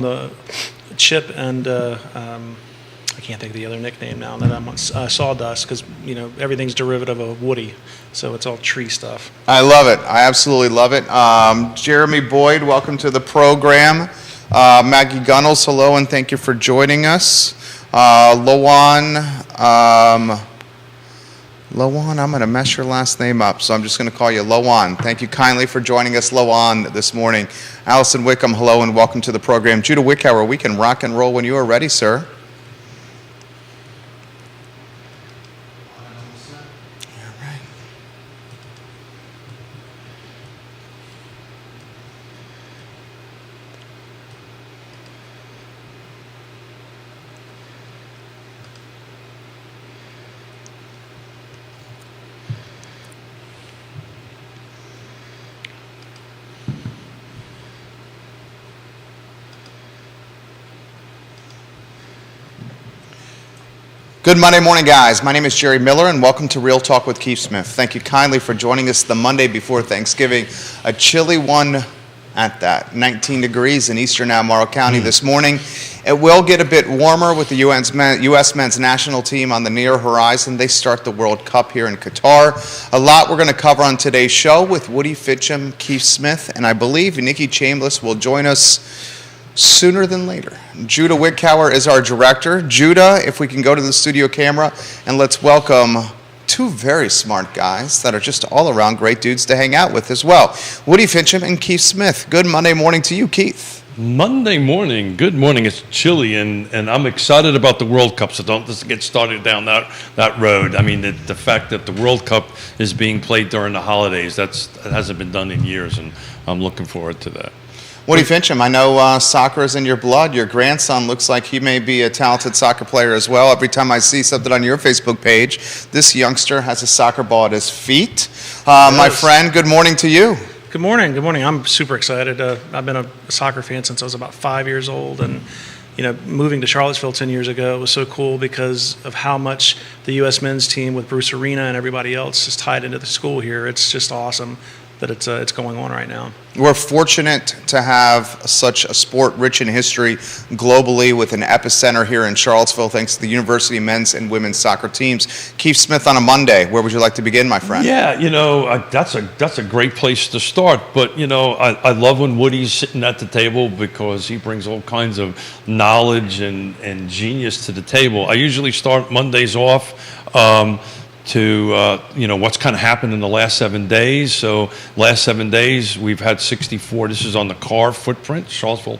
the Chip and I can't think of the other nickname now that I'm on, Sawdust, because everything's derivative of Woody, so it's all tree stuff. I love it. I absolutely love it. Jeremy Boyd, welcome to the program. Maggie Gunnels, hello, and thank you for joining us. Lowan, I'm going to mess your last name up, so I'm just going to call you Lowan. Thank you kindly for joining us, Lowan, this morning. Allison Wickham, hello, and welcome to the program. Judah Wickower, we can rock and roll when you are ready, sir. Good Monday morning, guys. My name is Jerry Miller, and welcome to Real Talk with Keith Smith. Thank you kindly for joining us the Monday before Thanksgiving. A chilly one at that, 19 degrees in eastern Albemarle County this morning. It will get a bit warmer with the U.S. men's national team on the near horizon. They start the World Cup here in Qatar. A lot we're going to cover on today's show with Woody Fitchem, Keith Smith, and I believe Nikki Chambliss will join us sooner than later. Judah Wickower is our director. Judah, if we can go to the studio camera, and let's welcome two very smart guys that are just all around great dudes to hang out with as well. Woody Fitchem and Keith Smith. Good Monday morning to you, Keith. Monday morning. Good morning. It's chilly, and I'm excited about the World Cup, so don't just get started down that road. I mean, the fact that the World Cup is being played during the holidays, that hasn't been done in years, and I'm looking forward to that. Woody Fitchem, I know soccer is in your blood. Your grandson looks like he may be a talented soccer player as well. Every time I see something on your Facebook page, this youngster has a soccer ball at his feet. My friend, good morning to you. Good morning. Good morning. I'm super excited. I've been a soccer fan since I was about 5 years old, and moving to Charlottesville 10 years ago was so cool because of how much the U.S. men's team with Bruce Arena and everybody else is tied into the school here. It's just awesome that it's going on right now. We're fortunate to have such a sport rich in history globally with an epicenter here in Charlottesville thanks to the university men's and women's soccer teams. Keith Smith on a Monday, where would you like to begin, my friend? Yeah, that's a great place to start, but I love when Woody's sitting at the table because he brings all kinds of knowledge and genius to the table. I usually start Mondays off to what's kind of happened in the last 7 days. So last 7 days we've had 64. This is on the CAR footprint, Charlottesville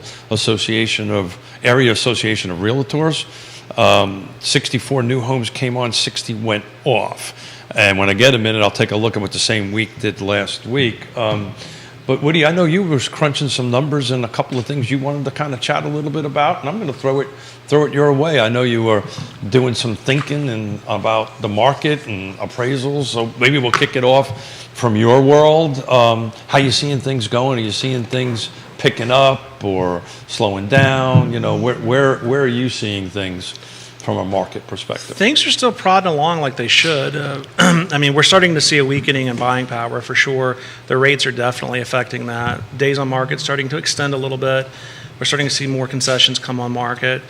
Area Association of Realtors. 64 new homes came on, 60 went off. And when I get a minute, I'll take a look at what the same week did last week. But Woody, I know you were crunching some numbers and a couple of things you wanted to kind of chat a little bit about, and I'm going to throw it your way. I know you were doing some thinking about the market and appraisals, so maybe we'll kick it off from your world. How you seeing things going? Are you seeing things picking up or slowing down? Where are you seeing things from a market perspective? Things are still prodding along like they should. I mean, we're starting to see a weakening in buying power for sure. The rates are definitely affecting that. Days on market starting to extend a little bit. We're starting to see more concessions come on market.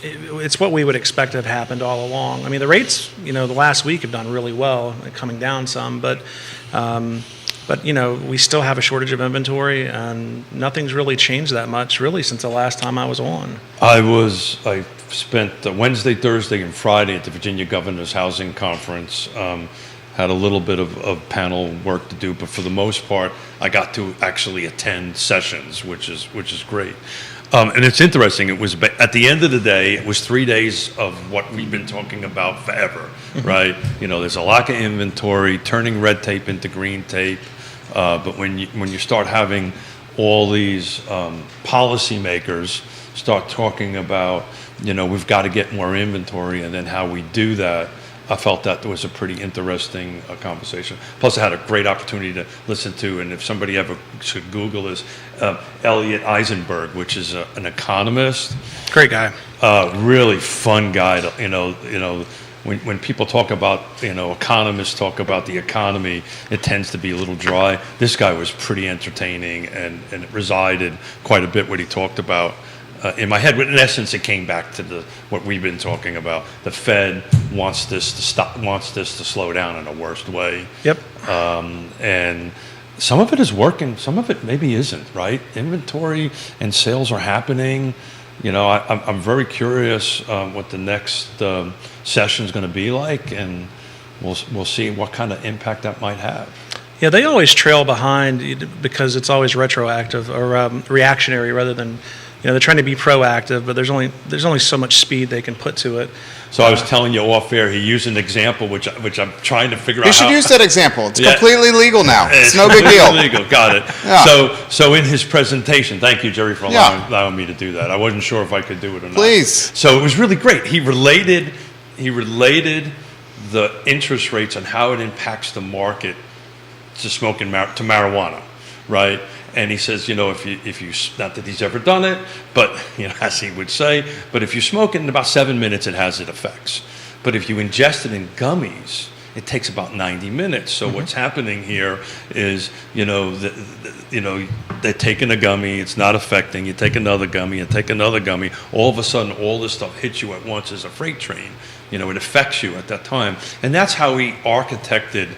It's what we would expect to have happened all along. I mean, the rates, the last week have done really well, coming down some, but we still have a shortage of inventory, and nothing's really changed that much, really, since the last time I was on. I spent Wednesday, Thursday, and Friday at the Virginia Governor's Housing Conference. Had a little bit of panel work to do, but for the most part, I got to actually attend sessions, which is great. And it's interesting. It was at the end of the day, it was 3 days of what we've been talking about forever, right? There's a lack of inventory, turning red tape into green tape. But when you start having all these policymakers start talking about, we've got to get more inventory, and then how we do that, I felt that was a pretty interesting conversation. Plus, I had a great opportunity to listen to, and if somebody ever should Google this, Elliot Eisenberg, which is an economist. Great guy. Really fun guy. when people talk about, economists talk about the economy, it tends to be a little dry. This guy was pretty entertaining, and it resided quite a bit what he talked about in my head. But in essence, it came back to what we've been talking about. The Fed wants this to stop, wants this to slow down in a worst way. Yep. And some of it is working, some of it maybe isn't, right? Inventory and sales are happening. I'm very curious what the next session is going to be like, and we'll see what kind of impact that might have. Yeah, they always trail behind because it's always retroactive or reactionary rather than, they're trying to be proactive, but there's only so much speed they can put to it. So I was telling you off air, he used an example which I'm trying to figure out. You should use that example. It's Yeah. completely legal now. It's no big completely deal. Legal. Got it. Yeah. So in his presentation, thank you, Jerry, for Yeah. allowing me to do that. I wasn't sure if I could do it or not. Please. So it was really great. He related the interest rates and how it impacts the market to smoking to marijuana, right? And he says, if you not that he's ever done it, but as he would say, but if you smoke it in about 7 minutes, it has its effects. But if you ingest it in gummies, it takes about 90 minutes. So what's happening here is, they're taking a gummy, it's not affecting. You take another gummy, and take another gummy. All of a sudden, all this stuff hits you at once as a freight train. It affects you at that time, and that's how he architected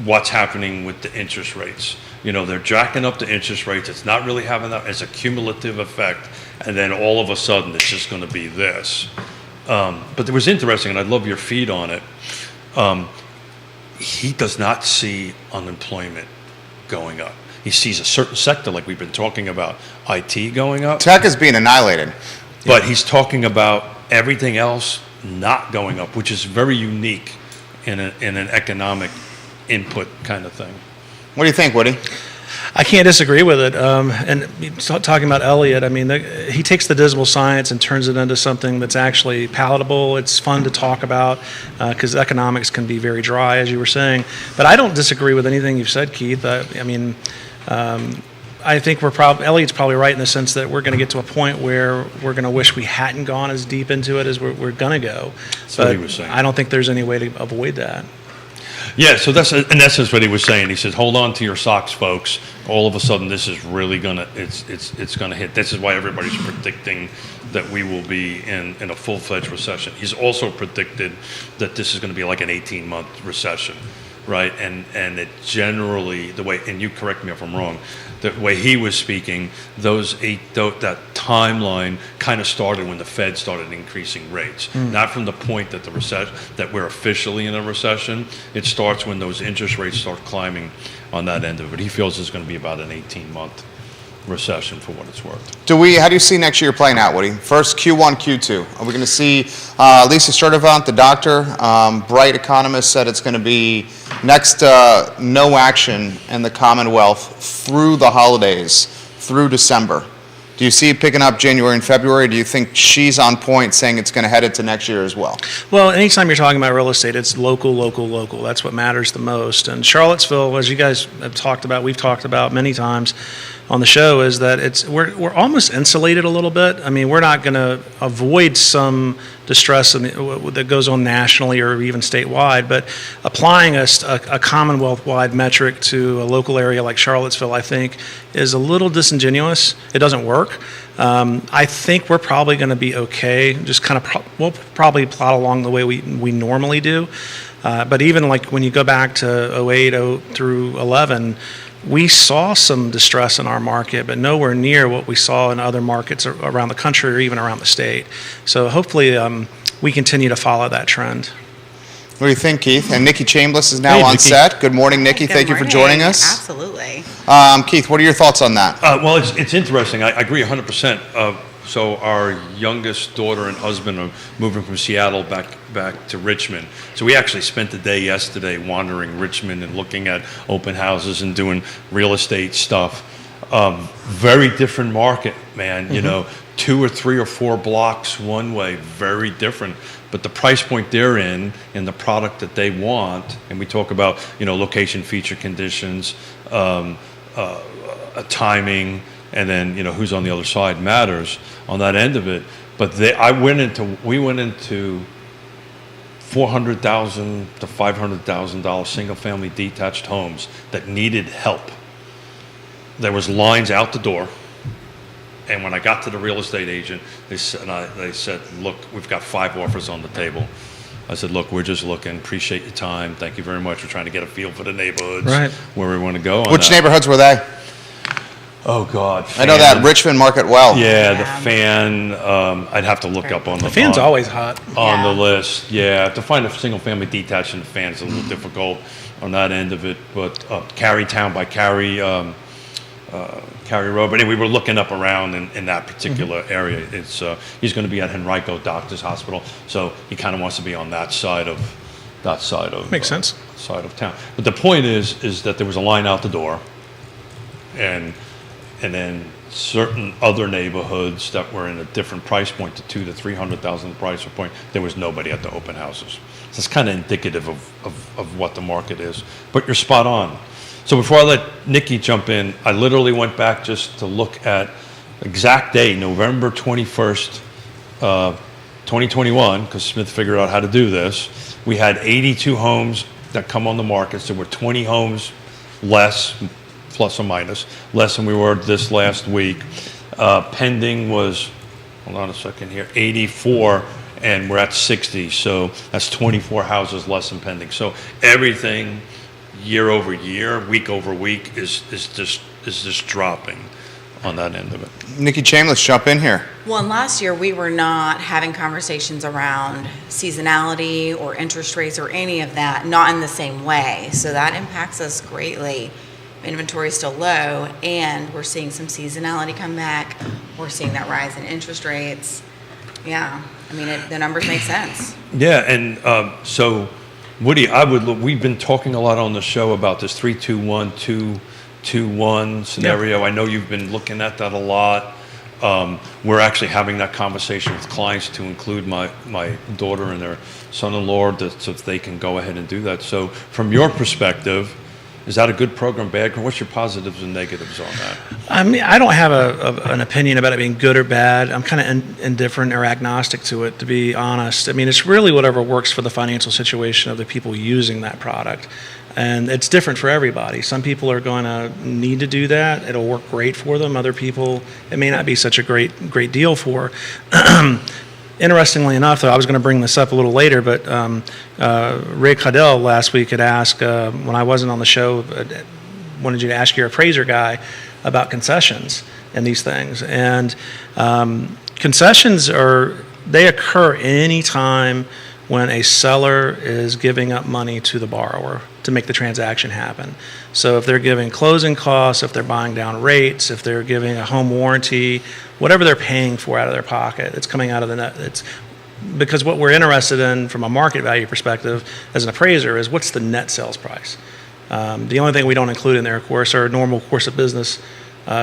what's happening with the interest rates. They're jacking up the interest rates. It's not really having that as a cumulative effect, and then all of a sudden it's just going to be this. But it was interesting, and I'd love your feed on it. He does not see unemployment going up. He sees a certain sector, like we've been talking about, IT going up. Tech is being annihilated. But he's talking about everything else not going up, which is very unique in an economic input kind of thing. What do you think, Woody? I can't disagree with it. And talking about Elliott, he takes the dismal science and turns it into something that's actually palatable. It's fun to talk about because economics can be very dry, as you were saying. But I don't disagree with anything you've said, Keith. I think Elliott's probably right in the sense that we're going to get to a point where we're going to wish we hadn't gone as deep into it as we're going to go. That's what he was saying. I don't think there's any way to avoid that. Yeah, so that's in essence what he was saying. He said, "Hold on to your socks, folks. All of a sudden, this is really gonna it's gonna hit. This is why everybody's predicting that we will be in a full-fledged recession." He's also predicted that this is going to be like an 18-month recession, right? And it generally the way, and you correct me if I'm wrong, the way he was speaking, that timeline kind of started when the Fed started increasing rates, not from the point that that we're officially in a recession. It starts when those interest rates start climbing on that end of it. He feels it's going to be about an 18-month recession for what it's worth. How do you see next year playing out, Woody? First, Q1, Q2. Are we going to see Lisa Sturdivant, the doctor, bright economist, said it's going to be next no action in the Commonwealth through the holidays, through December. Do you see it picking up January and February? Do you think she's on point saying it's going to head into next year as well? Well, anytime you're talking about real estate, it's local, local, local. That's what matters the most. And Charlottesville, as you guys have talked about, we've talked about many times on the show, is that we're almost insulated a little bit. We're not going to avoid some distress that goes on nationally or even statewide, but applying a Commonwealth-wide metric to a local area like Charlottesville, I think, is a little disingenuous. It doesn't work. I think we're probably going to be okay. Just we'll probably plot along the way we normally do. But even like when you go back to 08 through 11, we saw some distress in our market, but nowhere near what we saw in other markets around the country or even around the state. So hopefully we continue to follow that trend. What do you think, Keith? And Nikki Chambliss is now on Nikki. set. Good morning, Nikki. Good Thank you for morning. joining us. Absolutely. Keith, what are your thoughts on that? Well, it's interesting. I agree 100%. So our youngest daughter and husband are moving from Seattle back to Richmond. So we actually spent the day yesterday wandering Richmond and looking at open houses and doing real estate stuff. Very different market, man. Mm-hmm. 2 or 3 or 4 blocks one way, very different. But the price point they're in and the product that they want, and we talk about location, feature, conditions, timing, and then who's on the other side matters on that end of it. But we went into $400,000 to $500,000 single-family detached homes that needed help. There was lines out the door, and when I got to the real estate agent, they said, look, we've got 5 offers on the table. I said, look, we're just looking, appreciate your time, thank you very much. We're trying to get a feel for the neighborhoods, Right. where we want to go on Which that. neighborhoods were they? Oh, God. I know that Fan. Richmond market well. Yeah, the Yeah. Fan, I'd have to look up on The Fan's always hot. on the Yeah. list. Yeah, to find a single-family detached in the Fan is a little difficult on that end of it, but Carytown by Cary Road. But anyway, we were looking up around in that particular area. It's he's going to be at Henrico Doctors Hospital, so he kind of wants to be on that side of Makes sense. side of town. But the point is that there was a line out the door, and then certain other neighborhoods that were in a different price point, to $200,000 to $300,000 price point, there was nobody at the open houses. So it's kind of indicative of what the market is. But you're spot on. So before I let Nikki jump in, I literally went back just to look at exact day, November 21st, 2021, because Smith figured out how to do this. We had 82 homes that come on the market. So we're 20 homes less, plus or minus, less than we were this last week. Pending was, hold on a second here, 84, and we're at 60. So that's 24 houses less than pending. So everything year over year, week over week is just dropping on that end of it. Nikki Chambliss, jump in here. Well, and last year we were not having conversations around seasonality or interest rates or any of that, not in the same way. So that impacts us greatly. Inventory is still low, and we're seeing some seasonality come back. We're seeing that rise in interest rates. Yeah, I mean, the numbers make sense. Yeah, and so Woody, we've been talking a lot on the show about this 3-2-1, 2-2-1 scenario. I know you've been looking at that a lot. We're actually having that conversation with clients to include my daughter and their son-in-law so that they can go ahead and do that. So from your perspective, is that a good program, bad? What's your positives and negatives on that? I mean, I don't have an opinion about it being good or bad. I'm kind of indifferent or agnostic to it, to be honest. I mean, it's really whatever works for the financial situation of the people using that product. And it's different for everybody. Some people are going to need to do that. It'll work great for them. Other people, it may not be such a great deal for. Interestingly enough, though, I was going to bring this up a little later, but Ray Caudell last week had asked, when I wasn't on the show, wanted you to ask your appraiser guy about concessions and these things. And concessions they occur any time when a seller is giving up money to the borrower to make the transaction happen. So if they're giving closing costs, if they're buying down rates, if they're giving a home warranty, whatever they're paying for out of their pocket, it's coming out of the net. It's because what we're interested in from a market value perspective as an appraiser is what's the net sales price. The only thing we don't include in there, of course, are normal course of business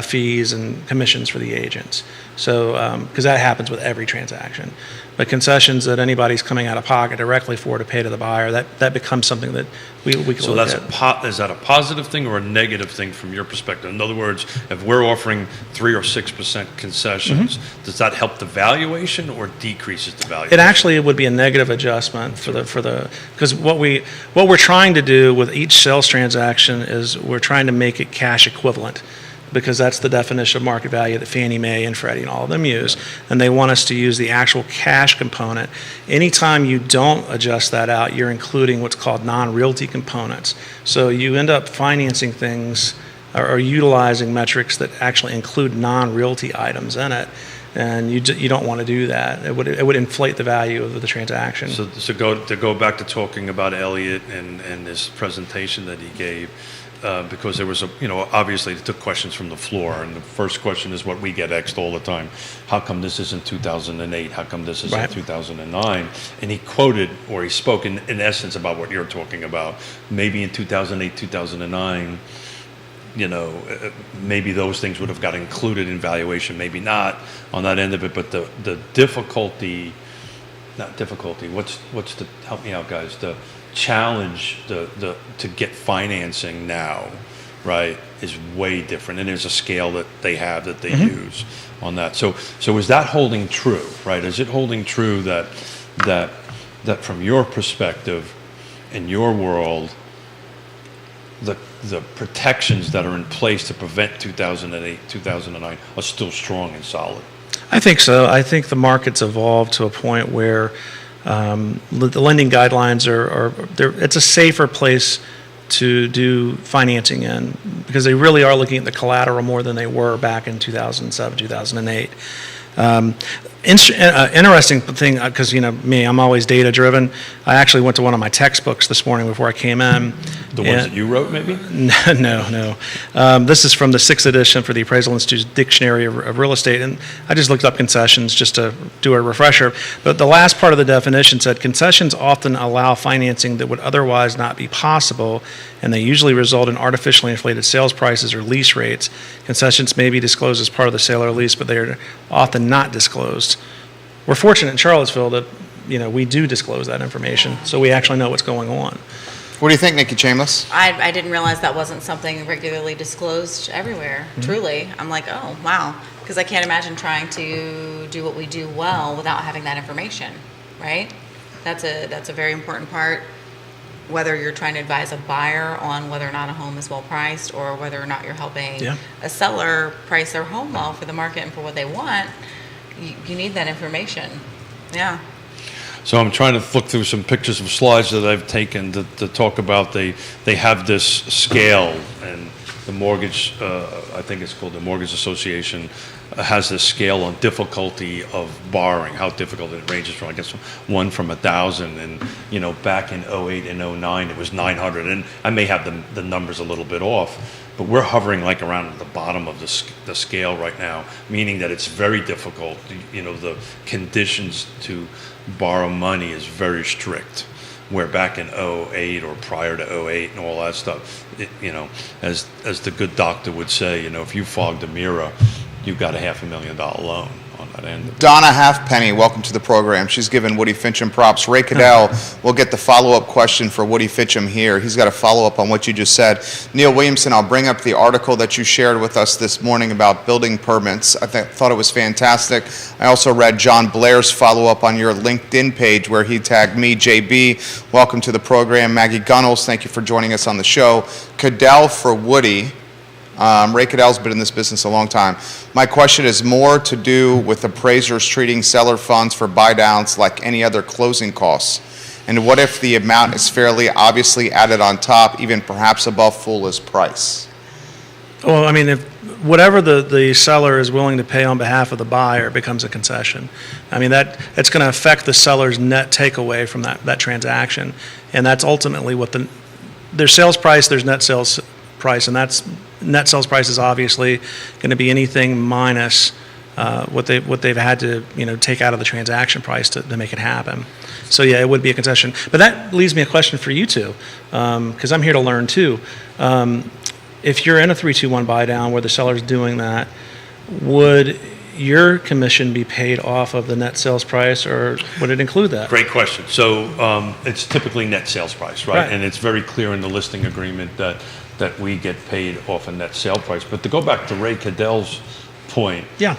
fees and commissions for the agents. So, because that happens with every transaction. But concessions that anybody's coming out of pocket directly for to pay to the buyer, that becomes something that we can So look that's at. is that a positive thing or a negative thing from your perspective? In other words, if we're offering 3 or 6% concessions, does that help the valuation or decreases the valuation? It actually would be a negative adjustment for the because what we're trying to do with each sales transaction is we're trying to make it cash equivalent, because that's the definition of market value that Fannie Mae and Freddie and all of them use. And they want us to use the actual cash component. Anytime you don't adjust that out, you're including what's called non-realty components. So you end up financing things or utilizing metrics that actually include non-realty items in it. And you don't want to do that. It would inflate the value of the transaction. So to go back to talking about Elliot and this presentation that he gave, because there was obviously they took questions from the floor, and the first question is what we get asked all the time: how come this isn't 2008? How come this isn't Right. 2009? And he quoted, or he spoke in essence about what you're talking about. Maybe in 2008, 2009, maybe those things would have got included in valuation, maybe not on that end of it. But the difficulty, not difficulty, what's the, help me out, guys, the challenge to get financing now, right, is way different, and there's a scale that they have that they use on that. So is that holding true, right? Is it holding true that that from your perspective, in your world, the protections that are in place to prevent 2008, 2009 are still strong and solid? I think so. I think the market's evolved to a point where the lending guidelines it's a safer place to do financing in, because they really are looking at the collateral more than they were back in 2007, 2008. Interesting thing, because me, I'm always data driven. I actually went to one of my textbooks this morning before I came in. The ones that you wrote, maybe? No. This is from the 6th edition for the Appraisal Institute's Dictionary of Real Estate, and I just looked up concessions just to do a refresher. But the last part of the definition said, concessions often allow financing that would otherwise not be possible, and they usually result in artificially inflated sales prices or lease rates. Concessions may be disclosed as part of the sale or lease, but they are often not disclosed. We're fortunate in Charlottesville that we do disclose that information, so we actually know what's going on. What do you think, Nikki Chambliss? I didn't realize that wasn't something regularly disclosed everywhere. Truly, I'm like, oh wow, because I can't imagine trying to do what we do well without having that information, right? That's a very important part. Whether you're trying to advise a buyer on whether or not a home is well priced, or whether or not you're helping a seller price their home well for the market and for what they want, you need that information. Yeah. So I'm trying to look through some pictures of slides that I've taken to talk about. They have this scale, and the mortgage, I think it's called the Mortgage Association, has this scale on difficulty of borrowing, how difficult it ranges from, I guess, 1 from 1,000. And, back in 08 and 09, it was 900. And I may have the numbers a little bit off, but we're hovering like around the bottom of the scale right now, meaning that it's very difficult. The conditions to borrow money is very strict, where back in 08 or prior to 08 and all that stuff, as the good doctor would say, if you fogged a mirror, you've got a $500,000 loan on that end. Donna Halfpenny, welcome to the program. She's given Woody Fincham props. Ray Cadell will get the follow-up question for Woody Fincham here. He's got a follow-up on what you just said. Neil Williamson, I'll bring up the article that you shared with us this morning about building permits. I thought it was fantastic. I also read John Blair's follow-up on your LinkedIn page where he tagged me, JB. Welcome to the program. Maggie Gunnels, thank you for joining us on the show. Cadell for Woody. Ray Cadell's been in this business a long time. My question is more to do with appraisers treating seller funds for buy downs like any other closing costs. And what if the amount is fairly obviously added on top, even perhaps above full list price? Well, if whatever the seller is willing to pay on behalf of the buyer becomes a concession. It's going to affect the seller's net takeaway from that transaction, and that's ultimately what there's sales price, there's net sales price, and that's net sales price is obviously going to be anything minus what they've had to take out of the transaction price to make it happen. So yeah, it would be a concession. But that leaves me a question for you two, because I'm here to learn too. If you're in a 3-2-1 buy down where the seller's doing that, would your commission be paid off of the net sales price, or would it include that? Great question. So it's typically net sales price, right? Right. And it's very clear in the listing agreement that we get paid off a net sale price. But to go back to Ray Cadell's point, Yeah.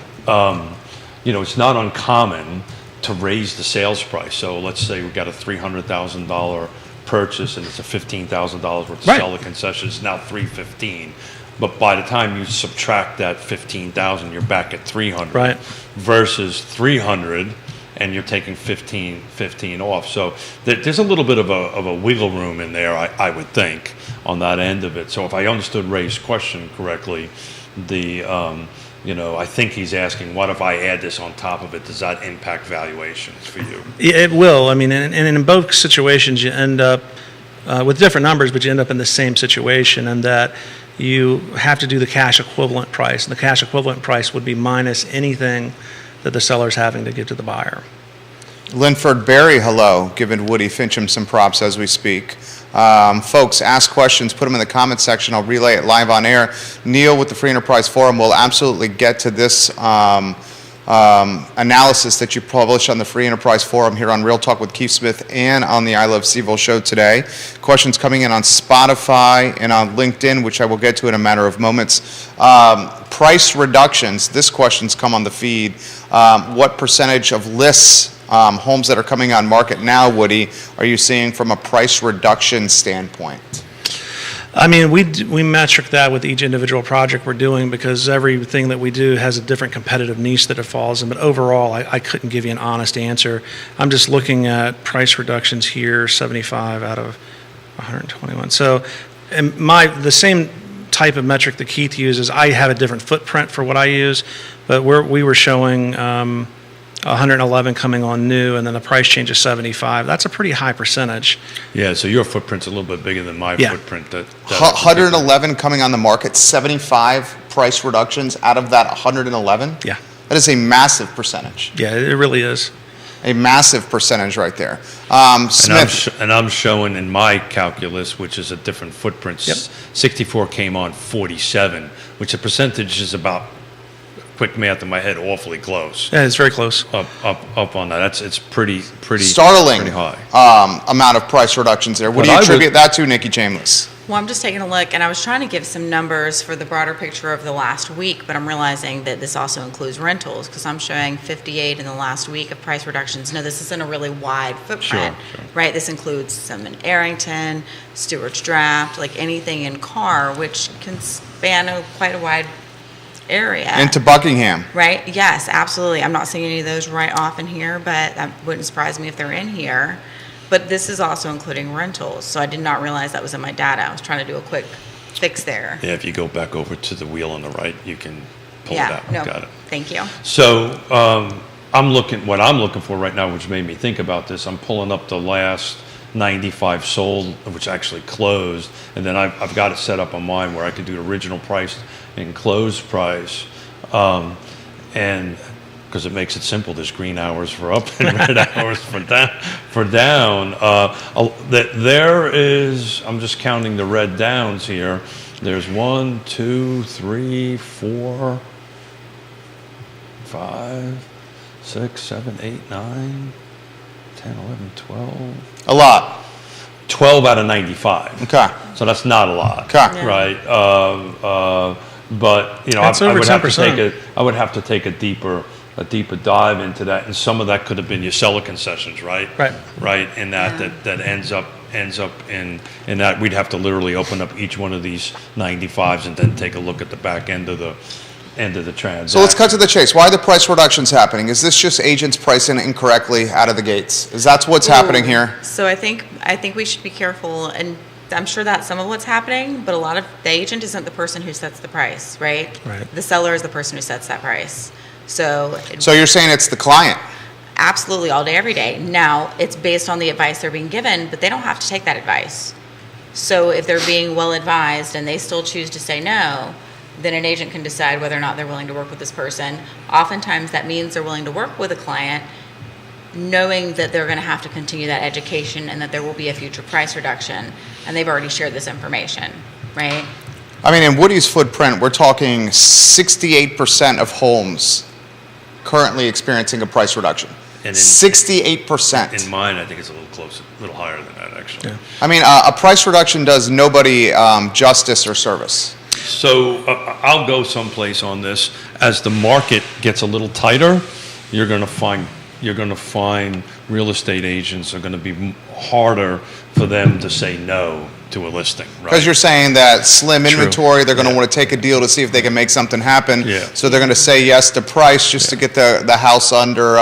it's not uncommon to raise the sales price. So let's say we got a $300,000 purchase and it's a $15,000 worth of Right. seller concession. It's now $315,000. But by the time you subtract that $15,000, you're back at $300,000 Right. versus $300,000, and you're taking $15,000 off. So there's a little bit of a wiggle room in there, I would think, on that end of it. So if I understood Ray's question correctly, I think he's asking, what if I add this on top of it? Does that impact valuations for you? It will. And in both situations, you end up with different numbers, but you end up in the same situation, and that you have to do the cash equivalent price. And the cash equivalent price would be minus anything that the seller's having to give to the buyer. Linford Berry, hello, giving Woody Fincham some props as we speak. Folks, ask questions, put them in the comment section. I'll relay it live on air. Neil with the Free Enterprise Forum will absolutely get to this analysis that you publish on the Free Enterprise Forum here on Real Talk with Keith Smith and on the I Love CVille show today. Questions coming in on Spotify and on LinkedIn, which I will get to in a matter of moments. Price reductions, this question's come on the feed. What percentage of lists homes that are coming on market now, Woody, are you seeing from a price reduction standpoint? I mean, we metric that with each individual project we're doing because everything that we do has a different competitive niche that it falls in. But overall, I couldn't give you an honest answer. I'm just looking at price reductions here, 75 out of 121. So, and the same type of metric that Keith uses, I have a different footprint for what I use, but we were showing 111 coming on new, and then the price change is 75. That's a pretty high percentage. Yeah, so your footprint's a little bit bigger than my Yeah. footprint. That 111 coming on the market, 75 price reductions out of that 111? Yeah, That is a massive percentage. yeah, it really is. A massive percentage right there. And Smith, I'm showing in my calculus, which is a different footprint, Yep. 64 came on 47, which the percentage is about, quick math in my head, awfully close. Yeah, it's very close. Up on that. It's pretty startling pretty high. amount of price reductions there. What But do you I would- attribute that to, Nikki Chambliss? Well, I'm just taking a look, and I was trying to give some numbers for the broader picture of the last week, but I'm realizing that this also includes rentals, because I'm showing 58 in the last week of price reductions. No, this isn't a really wide footprint, Sure. right? This includes some in Arrington, Stewart's Draft, like anything in Carr, which can span quite a wide area. Into Buckingham. Right? Yes, absolutely. I'm not seeing any of those right off in here, but that wouldn't surprise me if they're in here. But this is also including rentals, so I did not realize that was in my data. I was trying to do a quick fix there. Yeah, if you go back over to the wheel on the right, you can pull Yeah, it out. no, Got it. thank you. So what I'm looking for right now, which made me think about this, I'm pulling up the last 95 sold, which actually closed, and then I've got it set up on mine where I could do original price and close price, and because it makes it simple, there's green hours for up and red hours for down. There is, I'm just counting the red downs here. There's 1, 2, 3, 4, 5, 6, 7, 8, 9, 10, 11, 12. A lot. 12 out of 95. Okay. So that's not a lot. Okay. Yeah. Right. But you know, That's I over would have to 10%. I would have to take a deeper dive into that, and some of that could have been your seller concessions, right? Right. Right. And that ends up in that we'd have to literally open up each one of these 95s and then take a look at the back end of the transaction. So let's cut to the chase. Why are the price reductions happening? Is this just agents pricing incorrectly out of the gates? Is that what's happening here? So I think we should be careful, and I'm sure that's some of what's happening, but a lot of the agent isn't the person who sets the price, right? Right. The seller is the person who sets that price. So So you're saying it's the client? absolutely all day, every day. Now, it's based on the advice they're being given, but they don't have to take that advice. So if they're being well advised and they still choose to say no, then an agent can decide whether or not they're willing to work with this person. Oftentimes that means they're willing to work with a client knowing that they're going to have to continue that education and that there will be a future price reduction, and they've already shared this information, right? I mean, in Woody's footprint, we're talking 68% of homes currently experiencing a price reduction. And in- 68%. in mine, I think it's a little closer, a little higher than that actually. Yeah. I mean, a price reduction does nobody justice or service. So I'll go someplace on this. As the market gets a little tighter, you're going to find real estate agents are going to be harder for them to say no to a listing, right? Because you're saying that slim True. inventory, they're going to Yeah. want to take a deal to see if they can make something happen. Yeah. So they're going to say yes to price just to get the house under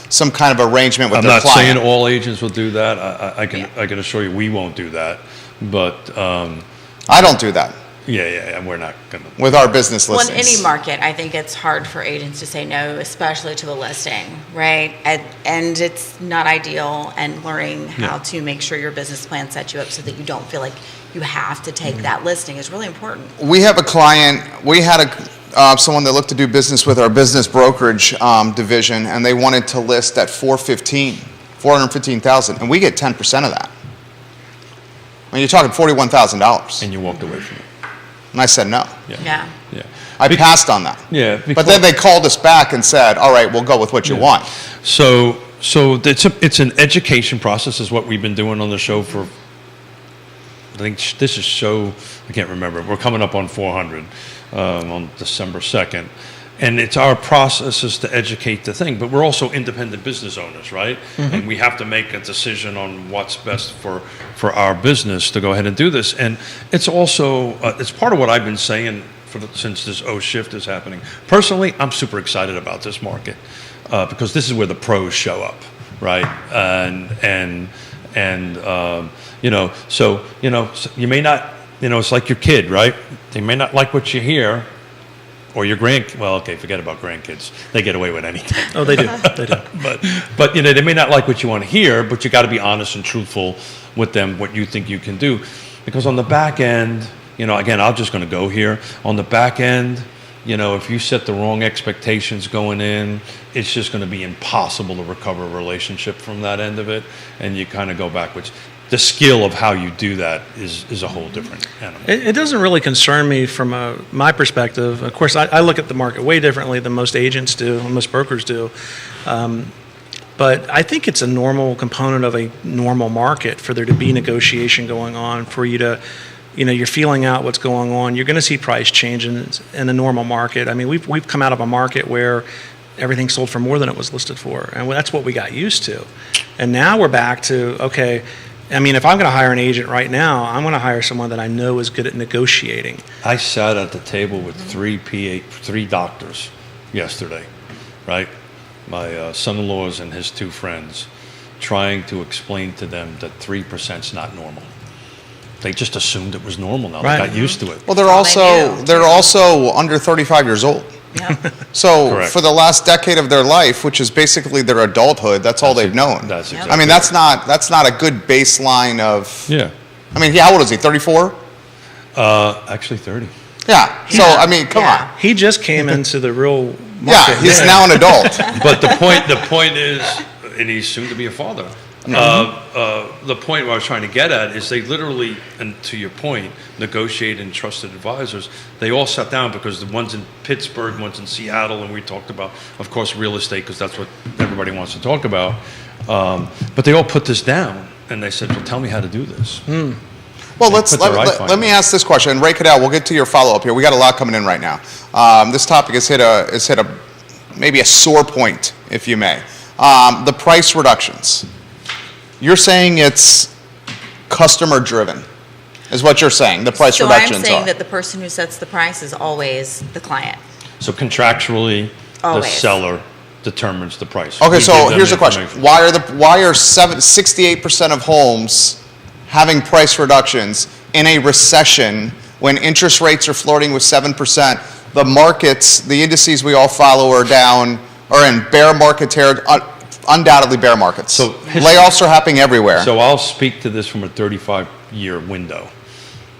some kind of arrangement with I'm their not client. saying all agents will do that. I can assure you we won't do that. But I don't do that yeah, we're not going to. with our business Well, in listings. any market, I think it's hard for agents to say no, especially to a listing, right? And it's not ideal, and learning how to make sure your business plan sets you up so that you don't feel like you have to take that listing is really important. We have a client, we had someone that looked to do business with our business brokerage division, and they wanted to list at $415,000, and we get 10% of that. I mean, you're talking $41,000. And you walked away from it. And I said no. Yeah. Yeah. I passed on that. Yeah. But then they called us back and said, all right, we'll go with what you want. So it's an education process, is what we've been doing on the show for. I think this is I can't remember. We're coming up on 400 on December 2nd, And it's our process is to educate the thing, but we're also independent business owners, right? And we have to make a decision on what's best for our business to go ahead and do this. And it's also, it's part of what I've been saying since this shift is happening. Personally, I'm super excited about this market because this is where the pros show up, right? So you may not, it's like your kid, right? They may not like what you hear, or your forget about grandkids. They get away with anything. Oh, they do. They do. But they may not like what you want to hear, but you got to be honest and truthful with them, what you think you can do. Because on the back end, again, I'm just going to go here. On the back end, if you set the wrong expectations going in, it's just going to be impossible to recover a relationship from that end of it, and you kind of go backwards. The skill of how you do that is a whole different animal. It doesn't really concern me from my perspective. Of course, I look at the market way differently than most agents do, and most brokers do. But I think it's a normal component of a normal market for there to be negotiation going on, for you to, you're feeling out what's going on. You're going to see price change in a normal market. I mean, we've come out of a market where everything sold for more than it was listed for, and that's what we got used to. And now we're back to, okay, I mean, if I'm going to hire an agent right now, I'm going to hire someone that I know is good at negotiating. I sat at the table with three doctors yesterday, right? My son-in-laws and his two friends, trying to explain to them that 3% is not normal. They just assumed it was normal now. Right. They got used to it. Well, they're All also under 35 years old. Yeah. So Correct. for the last decade of their life, which is basically their adulthood, that's all they've known. That's Yeah. exactly I mean, right. that's not a good baseline of. Yeah. I mean, how old is he? 34? Actually 30. Yeah. So I mean, come Yeah. on. He just came into the real Yeah, market. he's now an adult. But the point is, and he's soon to be a father. The point where I was trying to get at is they literally, and to your point, negotiate and trusted advisors. They all sat down because the ones in Pittsburgh, ones in Seattle, and we talked about, of course, real estate because that's what everybody wants to talk about. But they all put this down and they said, "Well, tell me how to do this." Well, put their iPhone let me on. ask this question, and Ray Cadell, we'll get to your follow-up here. We got a lot coming in right now. This topic has hit a maybe a sore point, if you may. The price reductions. You're saying it's customer-driven, is what you're saying. The price So reductions I'm saying are. that the person who sets the price is always the client. So contractually, the Always. seller determines the price. Okay, We so give them here's the question: information. why are 68% of homes having price reductions in a recession when interest rates are floating with 7%? The markets, the indices we all follow are in bear market territory, undoubtedly bear markets. So layoffs are happening everywhere. So I'll speak to this from a 35-year window,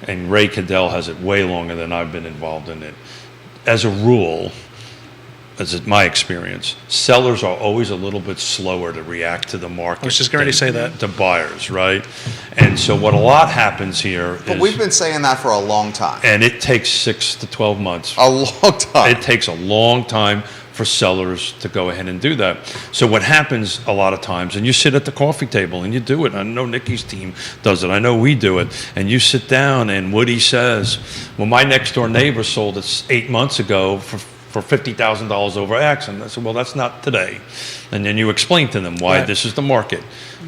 and Ray Cadell has it way longer than I've been involved in it. As a rule, as is my experience, sellers are always a little bit slower to react to the market. I was just going to say that. The buyers, right? And so what a lot happens here But is, we've been saying that for a long time. and it takes 6 to 12 months. A long time. It takes a long time for sellers to go ahead and do that. So what happens a lot of times, and you sit at the coffee table and you do it. I know Nikki's team does it. I know we do it. And you sit down and Woody says, well, my next door neighbor sold it 8 months ago for $50,000 over X. And I said, well, that's not today. And then you explain to them why Right. this is the market.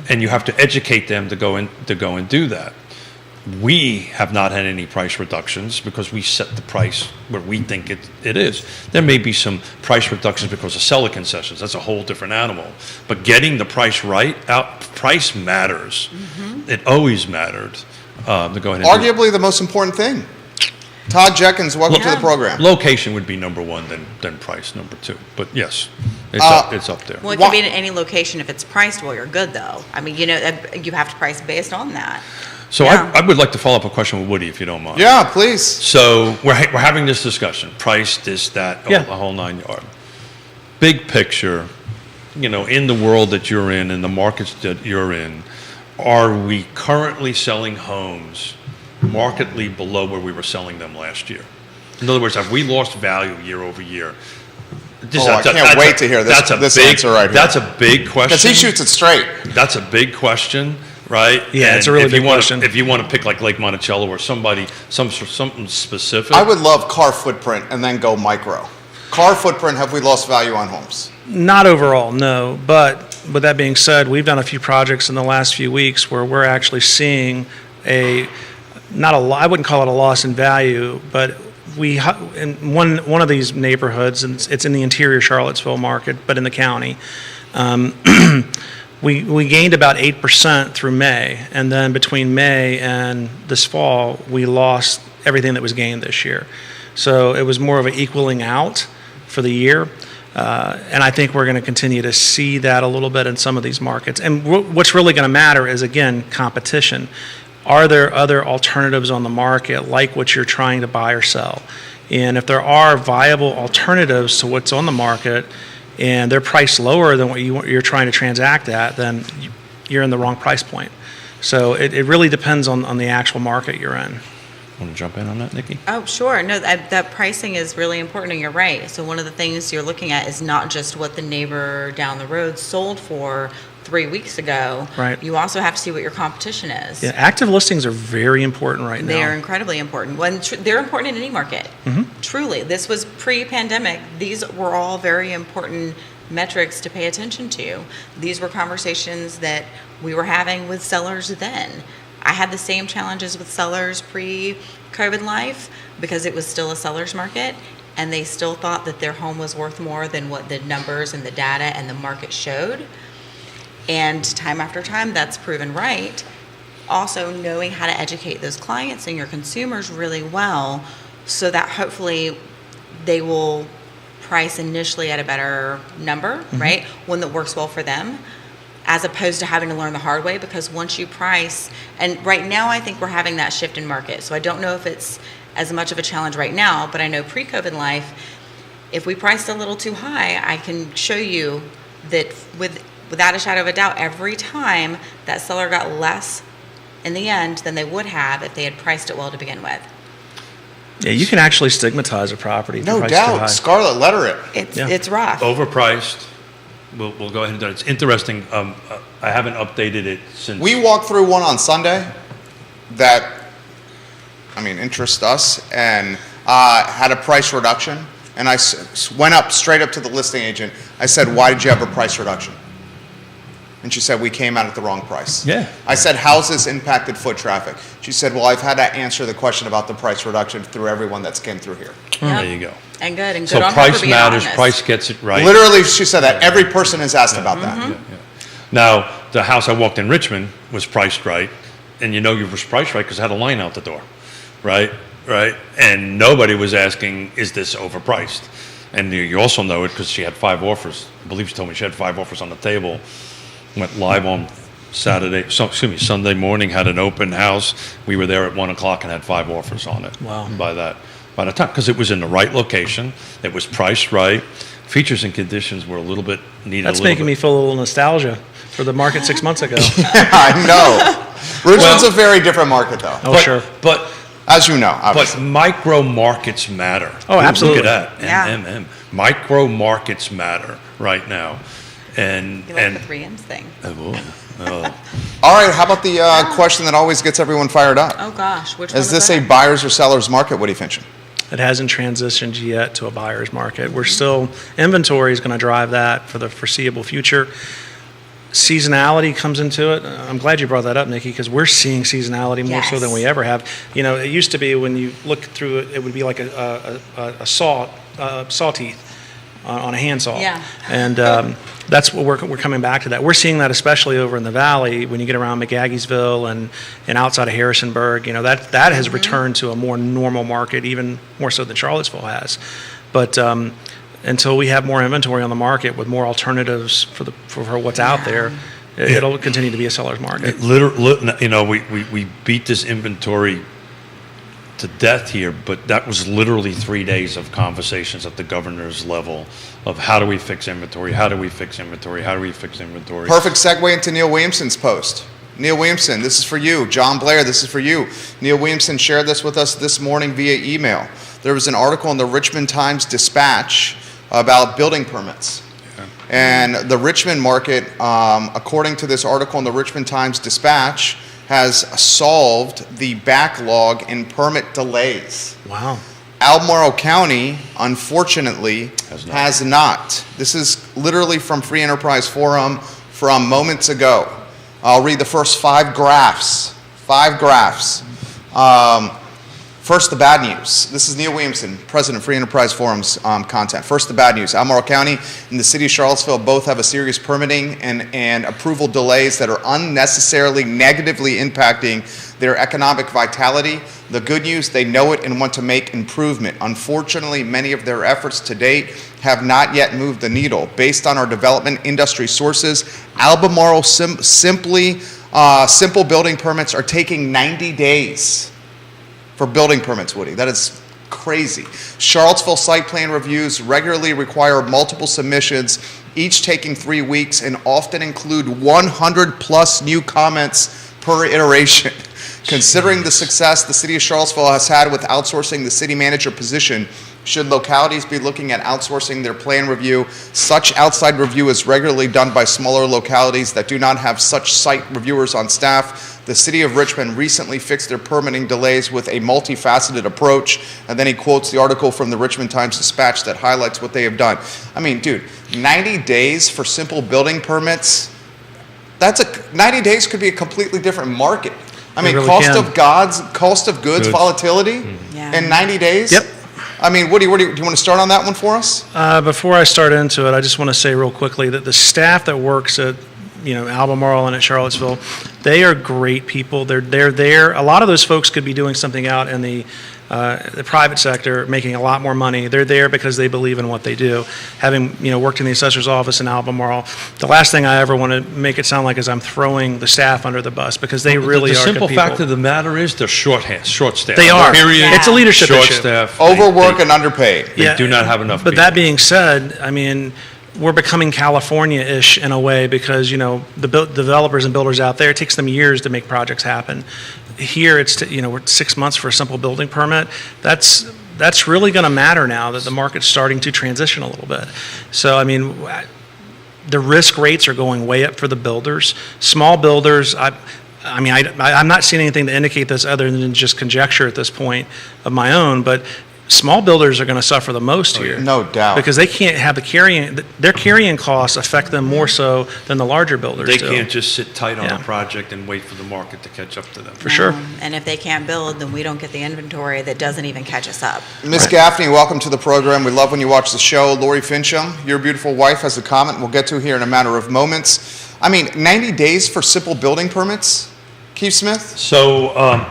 And you have to educate them to go and do that. We have not had any price reductions because we set the price where we think it is. There may be some price reductions because of seller concessions. That's a whole different animal. But getting the price right, price matters. It always mattered to go ahead and do Arguably the most important thing. Todd Jenkins, welcome to the program. Location would be number one, then price number two. But yes, it's up there. Well, it can be in any location if it's priced well, you're good though. I mean, you have to price based on that. So Yeah. I would like to follow up a question with Woody, if you don't mind. Yeah, please. So we're having this discussion, price, this, that, Yeah. the whole 9 yards. Big picture, in the world that you're in the markets that you're in, are we currently selling homes markedly below where we were selling them last year? In other words, have we lost value year over year? I can't wait to hear this answer right here. That's a big question. Because he shoots it straight. That's a big question, right? Yeah, it's a And really if you big wanna- question. If you want to pick like Lake Monticello or something specific. I would love car footprint and then go micro. car footprint, have we lost value on homes? Not overall, no. But with that being said, we've done a few projects in the last few weeks where we're actually seeing I wouldn't call it a loss in value, but in one of these neighborhoods, and it's in the interior Charlottesville market, but in the county, we gained about 8% through May, and then between May and this fall, we lost everything that was gained this year. So it was more of an equaling out for the year. And I think we're going to continue to see that a little bit in some of these markets. And what's really going to matter is, again, competition. Are there other alternatives on the market like what you're trying to buy or sell? And if there are viable alternatives to what's on the market and they're priced lower than what you're trying to transact at, then you're in the wrong price point. So it really depends on the actual market you're in. Want to jump in on that, Nikki? Oh, sure. No, that pricing is really important, and you're right. So one of the things you're looking at is not just what the neighbor down the road sold for 3 weeks ago. Right. You also have to see what your competition is. Yeah, active listings are very important right now. They are incredibly important. They're important in any market. Mm-hmm. Truly. This was pre-pandemic. These were all very important metrics to pay attention to. These were conversations that we were having with sellers then. I had the same challenges with sellers pre-COVID life because it was still a seller's market, and they still thought that their home was worth more than what the numbers and the data and the market showed. And time after time, that's proven right. Also, knowing how to educate those clients and your consumers really well so that hopefully they will price initially at a better number, right? One that works well for them, as opposed to having to learn the hard way, because once you price, and right now I think we're having that shift in market. So I don't know if it's as much of a challenge right now, but I know pre-COVID life, if we priced a little too high, I can show you that without a shadow of a doubt, every time that seller got less in the end than they would have if they had priced it well to begin with. Yeah, you can actually stigmatize a property. if you No price too high. doubt. Scarlett, letter it. It's rough. Overpriced. We'll go ahead and do it. It's interesting. I haven't updated it since. We walked through one on Sunday that, interests us, and had a price reduction. And I went straight up to the listing agent. I said, "Why did you have a price reduction?" And she said, "We came out at the wrong price." Yeah. I said, "How's this impacted foot traffic?" She said, "Well, I've had to answer the question about the price reduction through everyone that's came through here." There you go. And good So on her price for being matters. honest. Price gets it right. Literally, she said that. Every person has asked about that. Yeah. Now, the house I walked in Richmond was priced right, and you know you was priced right because it had a line out the door, right? And nobody was asking, is this overpriced? And you also know it because she had 5 offers. I believe she told me she had 5 offers on the table. Went live on Sunday morning, had an open house. We were there at 1 o'clock and had 5 offers on it. Wow. By the time, because it was in the right location, it was priced right. Features and conditions were a little bit needed. That's making me feel a little nostalgia for the market 6 months ago. I know. Richmond's a very different market, though. Oh, sure. But As you know, But obviously. micro markets matter. Oh, absolutely. Look at that. Yeah. Micro markets matter right now. And You like the 3Ms thing. All right, how about the question that always gets everyone fired up? Oh, gosh. Which one Is this that? a buyer's or seller's market, Woody Fincham? It hasn't transitioned yet to a buyer's market. Inventory is going to drive that for the foreseeable future. Seasonality comes into it. I'm glad you brought that up, Nikki, because we're seeing seasonality more so Yes. than we ever have. It used to be when you look through it, it would be like a saw teeth on a handsaw. Yeah. And that's what we're coming back to that. We're seeing that especially over in the valley when you get around McGaggiesville and outside of Harrisonburg. That has returned to a more normal market, even more so than Charlottesville has. But until we have more inventory on the market with more alternatives for what's out there, it'll continue to be a seller's market. We beat this inventory to death here, but that was literally 3 days of conversations at the governor's level of how do we fix inventory, how do we fix inventory, how do we fix inventory. Perfect segue into Neil Williamson's post. Neil Williamson, this is for you. John Blair, this is for you. Neil Williamson shared this with us this morning via email. There was an article in the Richmond Times-Dispatch about building permits. And the Richmond market, according to this article in the Richmond Times-Dispatch, has solved the backlog in permit delays. Wow. Albemarle County, unfortunately, Has not. has not. This is literally from Free Enterprise Forum from moments ago. I'll read the first 5 graphs. 5 graphs. First, the bad news. This is Neil Williamson, President of Free Enterprise Forum's content. First, the bad news. Albemarle County and the City of Charlottesville both have a serious permitting and approval delays that are unnecessarily negatively impacting their economic vitality. The good news, they know it and want to make improvement. Unfortunately, many of their efforts to date have not yet moved the needle. Based on our development industry sources, Albemarle simple building permits are taking 90 days. For building permits, Woody. That is crazy. Charlottesville site plan reviews regularly require multiple submissions, each taking 3 weeks, and often include 100 plus new comments per iteration. Considering the success the City of Charlottesville has had with outsourcing the city manager position, should localities be looking at outsourcing their plan review? Such outside review is regularly done by smaller localities that do not have such site reviewers on staff. The City of Richmond recently fixed their permitting delays with a multifaceted approach, and then he quotes the article from the Richmond Times-Dispatch that highlights what they have done. I mean, dude, 90 days for simple building permits, 90 days could be a completely different market. I mean, really cost can. of goods volatility Yeah. in 90 days? Yep. I mean, Woody, do you want to start on that one for us? Before I start into it, I just want to say real quickly that the staff that works at, Albemarle and at Charlottesville, they are great people. They're there. A lot of those folks could be doing something out in the private sector, making a lot more money. They're there because they believe in what they do. Having, worked in the assessor's office in Albemarle, the last thing I ever want to make it sound like is I'm throwing the staff under the bus, because they really the are simple good people. fact of the matter is they're short staff. They are. Period. It's a leadership Short issue. staff. Overwork They and underpaid. do not have enough But people. that being said, I mean, we're becoming California-ish in a way, because, the developers and builders out there, it takes them years to make projects happen. Here, we're 6 months for a simple building permit. That's really going to matter now that the market's starting to transition a little bit. So, I mean, the risk rates are going way up for the builders. Small builders, I'm not seeing anything to indicate this other than just conjecture at this point of my own, but small builders are going to suffer the most here. No doubt. Because they can't have their carrying costs affect them more so than the larger builders They do. can't just sit tight on Yeah. a project and wait for the market to catch up to them. For sure. And if they can't build, then we don't get the inventory that doesn't even catch us up. Ms. Gaffney, welcome to the program. We love when you watch the show. Lori Fincham, your beautiful wife, has a comment we'll get to here in a matter of moments. I mean, 90 days for simple building permits? Keith Smith? So,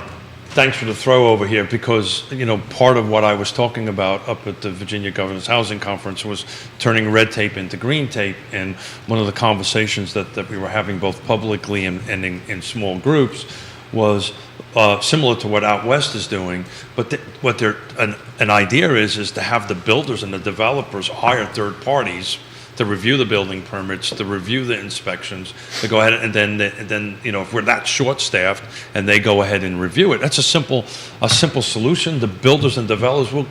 thanks for the throw over here, because, part of what I was talking about up at the Virginia Governors Housing Conference was turning red tape into green tape. And one of the conversations that we were having both publicly and in small groups was similar to what Out West is doing. But what an idea is to have the builders and the developers hire third parties to review the building permits, to review the inspections, to go ahead and then if we're that short-staffed and they go ahead and review it, that's a simple solution. The builders and developers will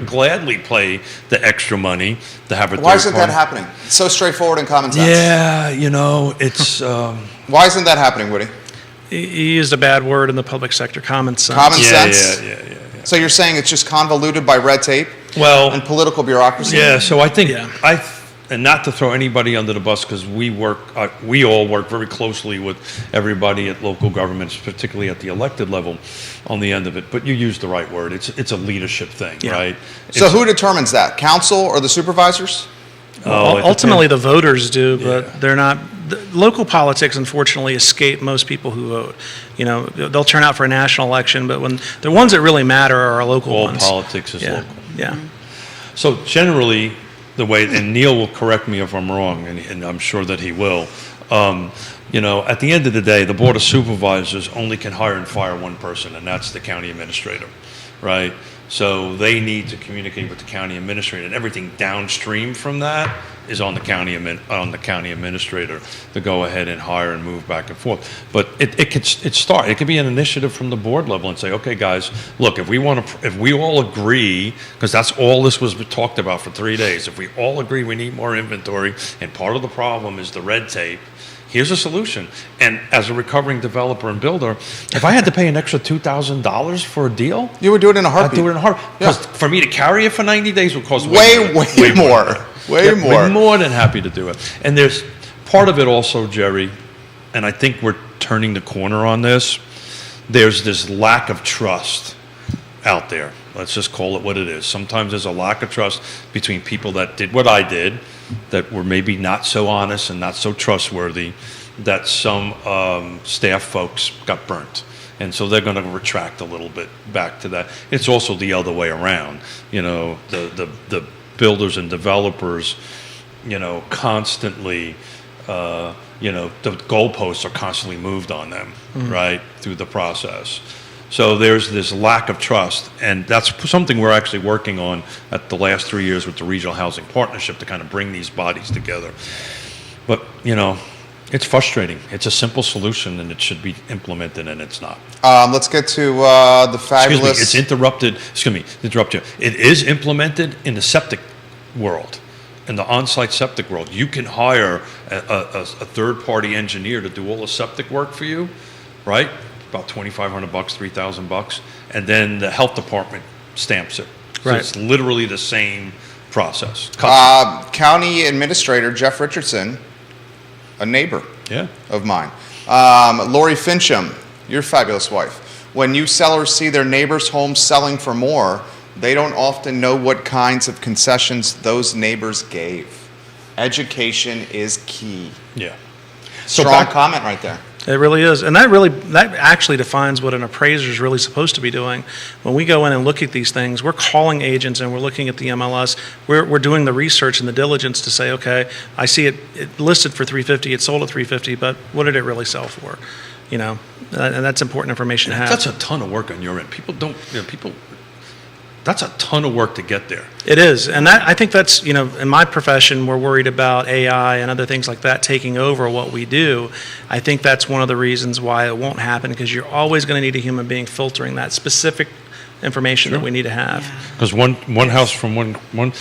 gladly pay the extra money to have a third Why isn't that party. happening? It's so straightforward and common sense. Yeah, it's Why isn't that happening, Woody? He used a bad word in the public sector, common sense. Common sense? yeah. So you're saying it's just convoluted by red tape Well, and political bureaucracy? yeah. So I think Yeah. and not to throw anybody under the bus, because we all work very closely with everybody at local governments, particularly at the elected level, on the end of it. But you used the right word. It's a leadership thing, Yeah. right? So It's- who determines that? Council or the supervisors? Oh, it Ultimately, depends. the voters do, but Yeah. they're not. Local politics, unfortunately, escape most people who vote. They'll turn out for a national election, but when the ones that really matter are our local all ones. politics is Yeah, local. yeah. So generally, the way, and Neil will correct me if I'm wrong, and I'm sure that he will. At the end of the day, the Board of Supervisors only can hire and fire one person, and that's the county administrator, right? So they need to communicate with the county administrator, and everything downstream from that is on the county administrator to go ahead and hire and move back and forth. But it could be an initiative from the board level and say, okay, guys, look, if we all agree, because that's all this was talked about for 3 days, if we all agree we need more inventory, and part of the problem is the red tape, Here's a solution. And as a recovering developer and builder, if I had to pay an extra $2,000 for a deal, You would do it in a I'd heartbeat. do it in a heartbeat. Yeah. Because for me to carry it for 90 days would cost Way more. Way Yeah, more. We're more than happy to do it. And there's part of it also, Jerry, and I think we're turning the corner on this. There's this lack of trust out there. Let's just call it what it is. Sometimes there's a lack of trust between people that did what I did, that were maybe not so honest and not so trustworthy, that some staff folks got burnt. And so they're going to retract a little bit back to that. It's also the other way around. You know, the builders and developers, you know, constantly, you know, the goalposts are constantly moved on them, right, through the process. So there's this lack of trust, and that's something we're actually working on at the last 3 years with the Regional Housing Partnership to kind of bring these bodies together. But, you know, it's frustrating. It's a simple solution, and it should be implemented, and it's not. Let's get to the Excuse me, fabulous. it's interrupted, excuse me, interrupt you. It is implemented in the septic world, in the on-site septic world. You can hire a third-party engineer to do all the septic work for you, right? About $2,500, $3,000, and then the health department stamps it. So Right. it's literally the same process. County Administrator Jeff Richardson, a neighbor Yeah. of mine. Lori Fincham, your fabulous wife. When new sellers see their neighbors' homes selling for more, they don't often know what kinds of concessions those neighbors gave. Education is key. Yeah. So Strong back, comment right there. It really is. And that actually defines what an appraiser is really supposed to be doing. When we go in and look at these things, we're calling agents and we're looking at the MLS. We're doing the research and the diligence to say, okay, I see it listed for 350, it sold at 350, but what did it really sell for? You know, and that's important information to have. that's a ton of work on your end. People don't, you know, that's a ton of work to get there. It is, and that I think that's, you know, in my profession, we're worried about AI and other things like that taking over what we do. I think that's one of the reasons why it won't happen, because you're always going to need a human being filtering that specific information that we need to have. Because one house from one,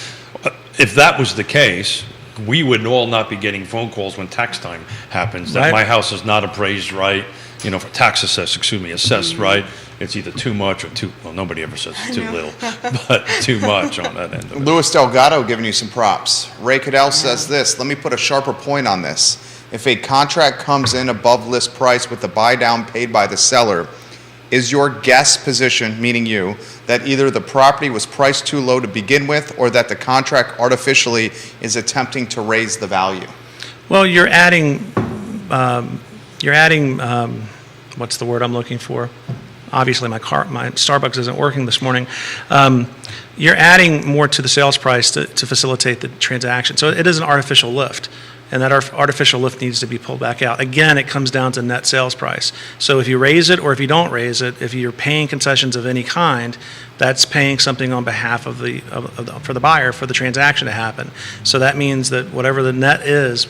if that was the case, we would all not be getting phone calls when tax time happens, that Right. my house is not appraised right, you know, for tax assessed right. It's either too much or well, nobody ever says it's too little, but too much on that end of it. Louis Delgado giving you some props. Ray Cadell says this, let me put a sharper point on this. If a contract comes in above list price with the buy down paid by the seller, is your guess position, meaning you, that either the property was priced too low to begin with or that the contract artificially is attempting to raise the value? Well, you're adding, what's the word I'm looking for? Obviously, my Starbucks isn't working this morning. You're adding more to the sales price to facilitate the transaction. So it is an artificial lift, and that artificial lift needs to be pulled back out. Again, it comes down to net sales price. So if you raise it or if you don't raise it, if you're paying concessions of any kind, that's paying something on behalf of for the buyer for the transaction to happen. So that means that whatever the net is,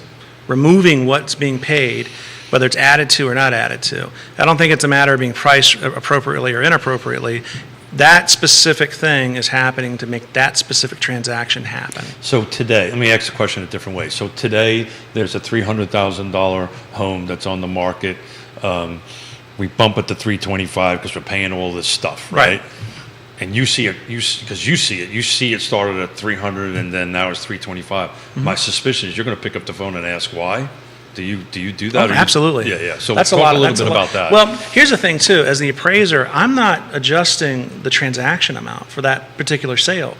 removing what's being paid, whether it's added to or not added to. I don't think it's a matter of being priced appropriately or inappropriately. That specific thing is happening to make that specific transaction happen. So today, let me ask the question a different way. So today, there's a $300,000 home that's on the market. We bump it to $325,000 because we're paying all this stuff, right? And you see it, because you see it started at $300,000 and then now it's $325,000. My suspicion is you're going to pick up the phone and ask why. Do you do that? Oh, absolutely. Yeah. So that's talk a little that's bit about that. Well, here's the thing too. As the appraiser, I'm not adjusting the transaction amount for that particular sale.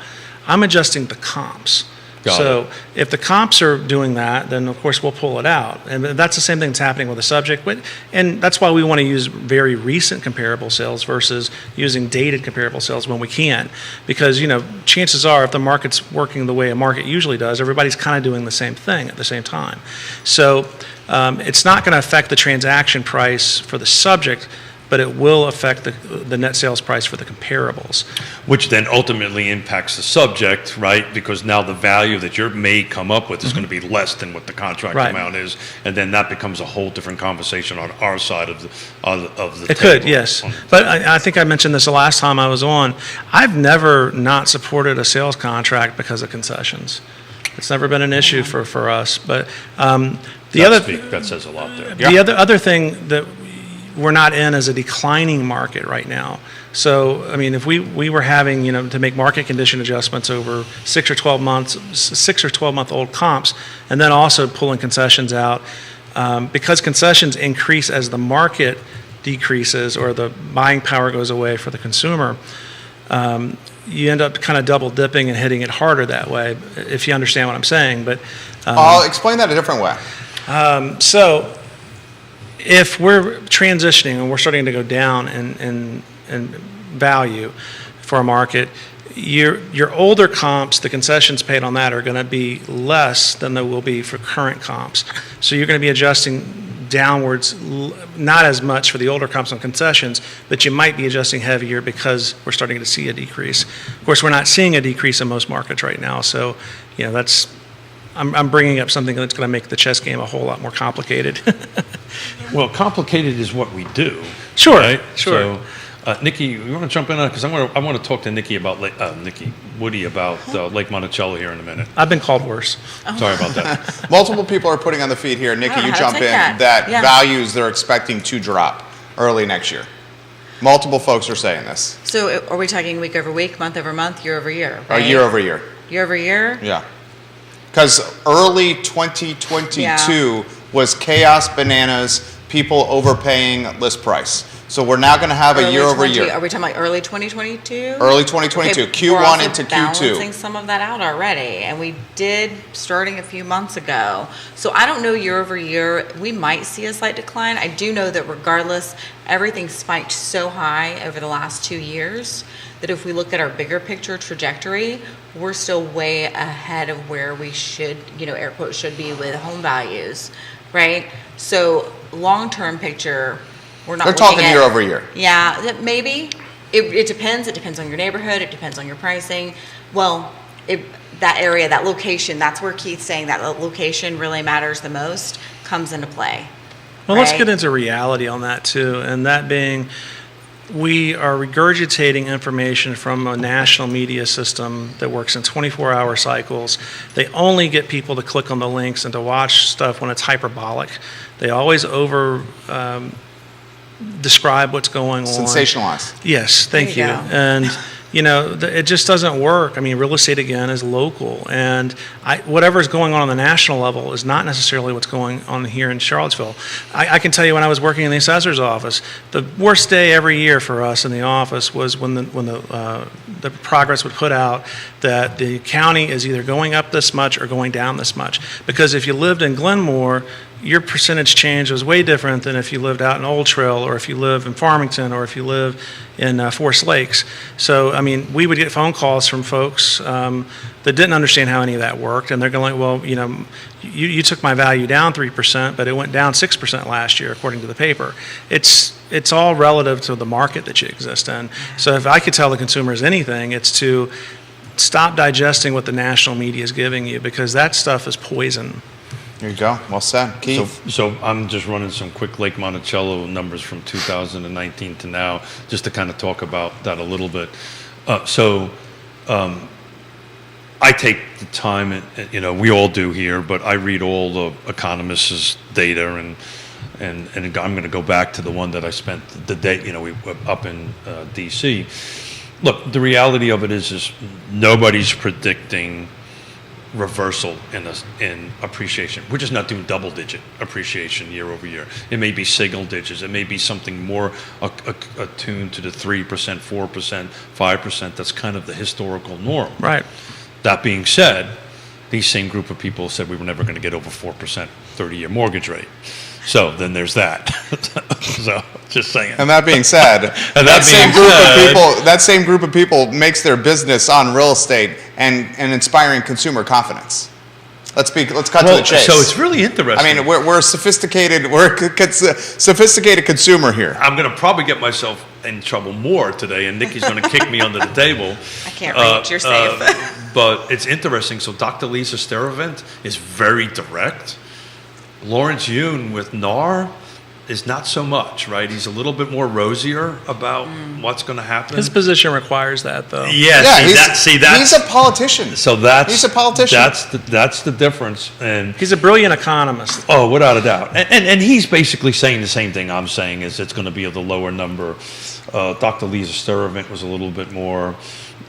I'm adjusting the comps. So if the comps are doing that, then of course we'll pull it out. And that's the same thing that's happening with the subject. And that's why we want to use very recent comparable sales versus using dated comparable sales when we can. Because, you know, chances are if the market's working the way a market usually does, everybody's kind of doing the same thing at the same time. So it's not going to affect the transaction price for the subject, but it will affect the net sales price for the comparables. Which then ultimately impacts the subject, right? Because now the value that you may come up with is going to be less than what the contract Right. amount is, and then that becomes a whole different conversation on our side of the It could, table. yes. But I think I mentioned this the last time I was on. I've never not supported a sales contract because of concessions. It's never been an issue for us. But That says a lot there. the other thing that we're not in is a declining market right now. So, I mean, if we were having, to make market condition adjustments over 6 or 12 months, 6 or 12-month-old comps, and then also pulling concessions out, because concessions increase as the market decreases or the buying power goes away for the consumer, you end up kind of double dipping and hitting it harder that way, if you understand what I'm saying. But I'll explain that a different way. so if we're transitioning and we're starting to go down in value for a market, your older comps, the concessions paid on that are going to be less than they will be for current comps. So you're going to be adjusting downwards, not as much for the older comps on concessions, but you might be adjusting heavier because we're starting to see a decrease. Of course, we're not seeing a decrease in most markets right now, so I'm bringing up something that's going to make the chess game a whole lot more complicated. Well, complicated is what we do. Sure, right? sure. So, Nikki, you want to jump in on it? Because I want to talk to Nikki about Woody about Lake Monticello here in a minute. I've been called worse. Sorry about that. Multiple people are putting on the feed here. Nikki, I don't you know how jump to in. take that. Yeah. Values they're expecting to drop early next year. Multiple folks are saying this. So are we talking week over week, month over month, year over year? Or Right? year over year. Year over year? Yeah. Because early 2022 was chaos bananas, people overpaying list price. So we're now going to have a Early year over 20 year. Are we talking like early 2022? Early 2022, Okay, Q1 we're also into balancing Q2. some of that out already, and we did starting a few months ago. So I don't know year over year. We might see a slight decline. I do know that regardless, everything spiked so high over the last 2 years that if we look at our bigger picture trajectory, we're still way ahead of where we should, air quotes, should be with home values, right? So long-term picture, we're not They're looking talking at- year over year. Yeah, maybe. It depends. It depends on your neighborhood. It depends on your pricing. Well, that area, that location, that's where Keith's saying that location really matters the most, comes into play. Well, let's right? get into reality on that too, and that being, we are regurgitating information from a national media system that works in 24-hour cycles. They only get people to click on the links and to watch stuff when it's hyperbolic. They always describe what's going on. Sensationalized. Yes, thank There you. you go. And it just doesn't work. I mean, real estate again is local, and whatever's going on the national level is not necessarily what's going on here in Charlottesville. I can tell you, when I was working in the assessor's office, the worst day every year for us in the office was when the progress would put out that the county is either going up this much or going down this much. Because if you lived in Glenmore, your percentage change was way different than if you lived out in Old Trail, or if you live in Farmington, or if you live in Forest Lakes. So, I mean, we would get phone calls from folks that didn't understand how any of that worked, and they're going, well, you took my value down 3%, but it went down 6% last year, according to the paper. It's all relative to the market that you exist in. So if I could tell the consumers anything, it's to stop digesting what the national media is giving you, because that stuff is poison. There you go. Well said. Keith? So I'm just running some quick Lake Monticello numbers from 2019 to now, just to kind of talk about that a little bit. I take the time, and we all do here, but I read all the economists' data, and I'm going to go back to the one that I spent the day, we were up in D.C. Look, the reality of it is nobody's predicting reversal in appreciation. We're just not doing double-digit appreciation year over year. It may be single digits. It may be something more attuned to the 3%, 4%, 5%. That's kind of the historical norm. Right. That being said, these same group of people said we were never going to get over 4% 30-year mortgage rate. So then there's that. So just saying. And that being said, that same group of people makes their business on real estate and inspiring consumer confidence. Let's cut to the chase. So it's really interesting. I mean, we're a sophisticated consumer here. I'm going to probably get myself in trouble more today, and Nikki's going to kick me under the table. I can't reach. You're safe. But it's interesting. So Dr. Lisa Steravent is very direct. Lawrence Yun with NAR is not so much, right? He's a little bit more rosier about what's going to happen. His position requires that, though. Yeah, Yeah, that's he's a politician. so that's he's a politician. That's the difference. And He's a brilliant economist. oh, without a doubt. And he's basically saying the same thing I'm saying, is it's going to be of the lower number. Dr. Lisa Sturtevant was a little bit more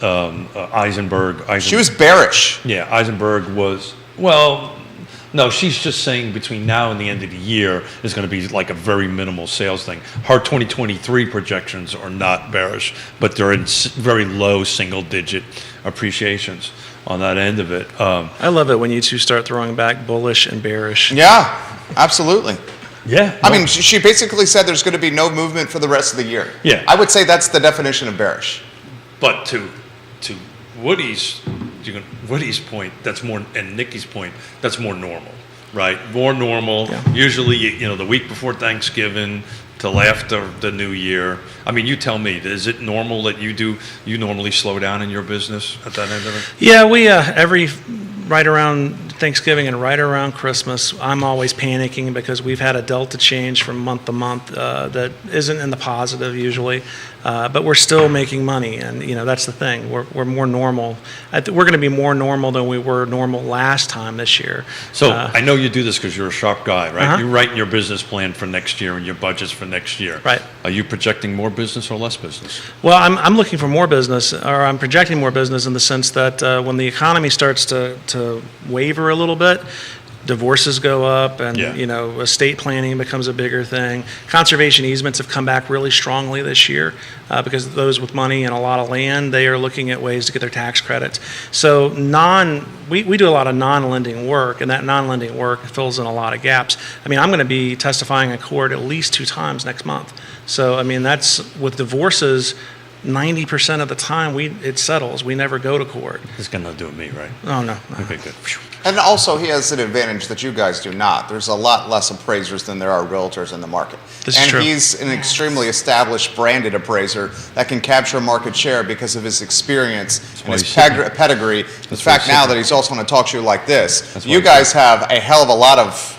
Eisenberg. She was bearish. Yeah, Eisenberg was, well, no, she's just saying between now and the end of the year is going to be like a very minimal sales thing. Her 2023 projections are not bearish, but they're in very low single-digit appreciations on that end of it. I love it when you two start throwing back bullish and bearish. Yeah, absolutely. Yeah. I mean, she basically said there's going to be no movement for the rest of the year. Yeah. I would say that's the definition of bearish. But to Woody's point, that's more, and Nikki's point, that's more normal, right? More normal. Yeah. Usually, the week before Thanksgiving till after the New Year. I mean, you tell me, is it normal that you normally slow down in your business at that end of it? Yeah, we right around Thanksgiving and right around Christmas, I'm always panicking because we've had a delta change from month to month that isn't in the positive usually, but we're still making money, and that's the thing. We're more normal. We're going to be more normal than we were normal last time this year. So I know you do this because you're a sharp guy, right? Uh-huh. You write your business plan for next year and your budgets for next year. Right. Are you projecting more business or less business? Well, I'm looking for more business, or I'm projecting more business in the sense that when the economy starts to waver a little bit, divorces go up, and Yeah. estate planning becomes a bigger thing. Conservation easements have come back really strongly this year because those with money and a lot of land, they are looking at ways to get their tax credits. So we do a lot of non-lending work, and that non-lending work fills in a lot of gaps. I mean, I'm going to be testifying in court at least 2 times next month. So I mean, that's with divorces. 90% of the time it settles. We never go to court. It's got nothing to do with me, right? Oh, no. Okay, good. And also, he has an advantage that you guys do not. There's a lot less appraisers than there are realtors in the market. This is and true. he's an extremely established branded appraiser that can capture market share because of his experience and why his he's sitting pedigree. In That's why fact, he's now sitting that he's also going to talk to you like this, That's why you he's guys have a hell of a lot of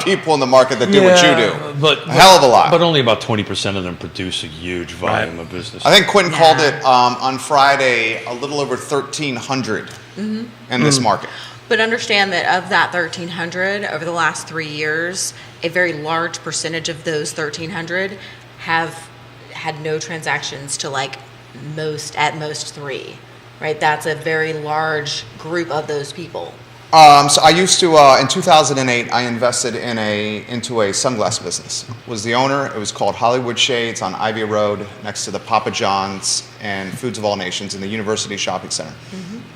people in the market that do what you do. But a hell of a lot. But only about 20% of them produce a huge volume of business. I think Quentin Yeah. called it on Friday a little over 1,300 in this market. But understand that of that 1,300, over the last 3 years, a very large percentage of those 1,300 have had no transactions to at most 3, right? That's a very large group of those people. So I used to, in 2008, I invested into a sunglass business. Was the owner. It was called Hollywood Shades on Ivy Road, next to the Papa John's and Foods of All Nations in the University Shopping Center.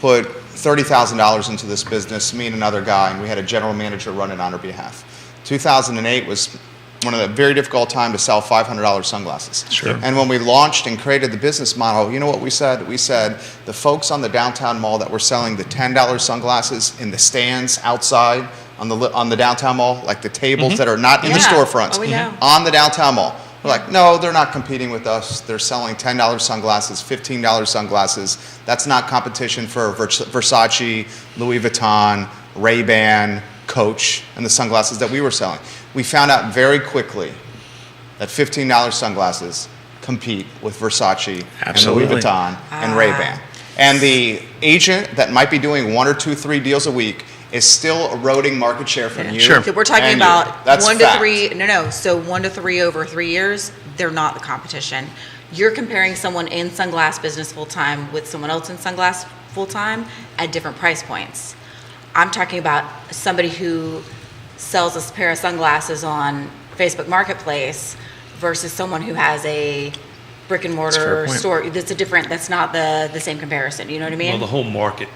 Put $30,000 into this business, me and another guy, and we had a general manager run it on our behalf. 2008 was one of the very difficult time to sell $500 sunglasses. Sure. And when we launched and created the business model, you know what we said? We said the folks on the downtown mall that were selling the $10 sunglasses in the stands outside on the downtown mall, like the tables that are not in the Yeah. storefronts, Oh, we know. on the downtown mall. We're like, no, they're not competing with us. They're selling $10 sunglasses, $15 sunglasses. That's not competition for Versace, Louis Vuitton, Ray-Ban, Coach, and the sunglasses that we were selling. We found out very quickly that $15 sunglasses compete with Versace Absolutely. and Louis Vuitton and Ray-Ban. And the agent that might be doing 1 or 2, 3 deals a week is still eroding market share from you. Sure. So we're talking and you. about That's 1 fact. to 3. No. So 1 to 3 over 3 years, they're not the competition. You're comparing someone in sunglass business full time with someone else in sunglass full time at different price points. I'm talking about somebody who sells a pair of sunglasses on Facebook Marketplace versus someone who has a brick and That's a fair mortar point. store. That's not the same comparison. You know what I mean? Well, the whole market,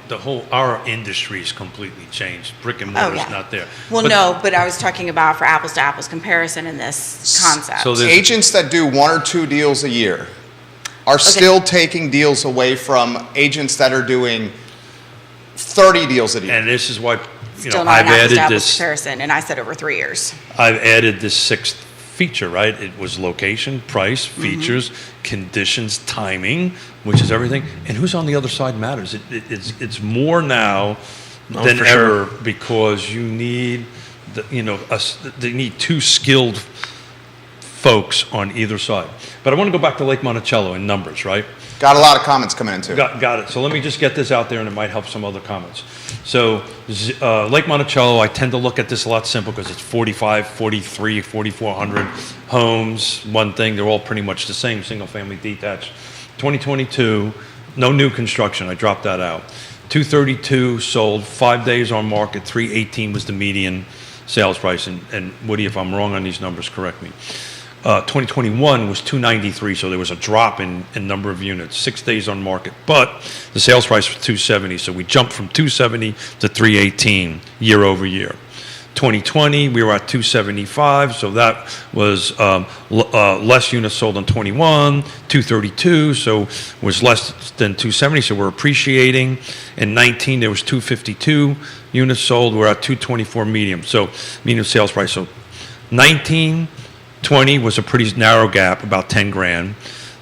our industry's completely changed. Brick and Oh, mortar's yeah. not there. Well, But- no, but I was talking about for apples to apples comparison in this concept. So there's- Agents that do 1 or 2 deals a year are still taking deals away from agents that are doing 30 deals a year. And this is why, Still not I've an apples to added apples this. comparison, and I said over 3 years. I've added this 6th feature, right? It was location, price, features, conditions, timing, which is everything. And who's on the other side matters. It's more now Oh, than for ever because you need, they need 2 skilled folks on either side. But I want to go back to Lake Monticello in numbers, right? Got a lot of comments coming in too. Got it. So let me just get this out there, and it might help some other comments. So Lake Monticello, I tend to look at this a lot simple because it's 45, 43, 4,400 homes, one thing. They're all pretty much the same, single-family detached. 2022, no new construction. I dropped that out. 232 sold, 5 days on market, 318 was the median sales price. And Woody, if I'm wrong on these numbers, correct me. 2021 was 293, so there was a drop in number of units, 6 days on market, but the sales price was 270, so we jumped from 270 to 318 year over year. 2020, we were at 275, so that was less units sold in 21, 232, so was less than 270, so we're appreciating. In 19, there was 252 units sold, we're at 224 medium, so medium sales price. So 19, 20 was a pretty narrow gap, about 10 grand.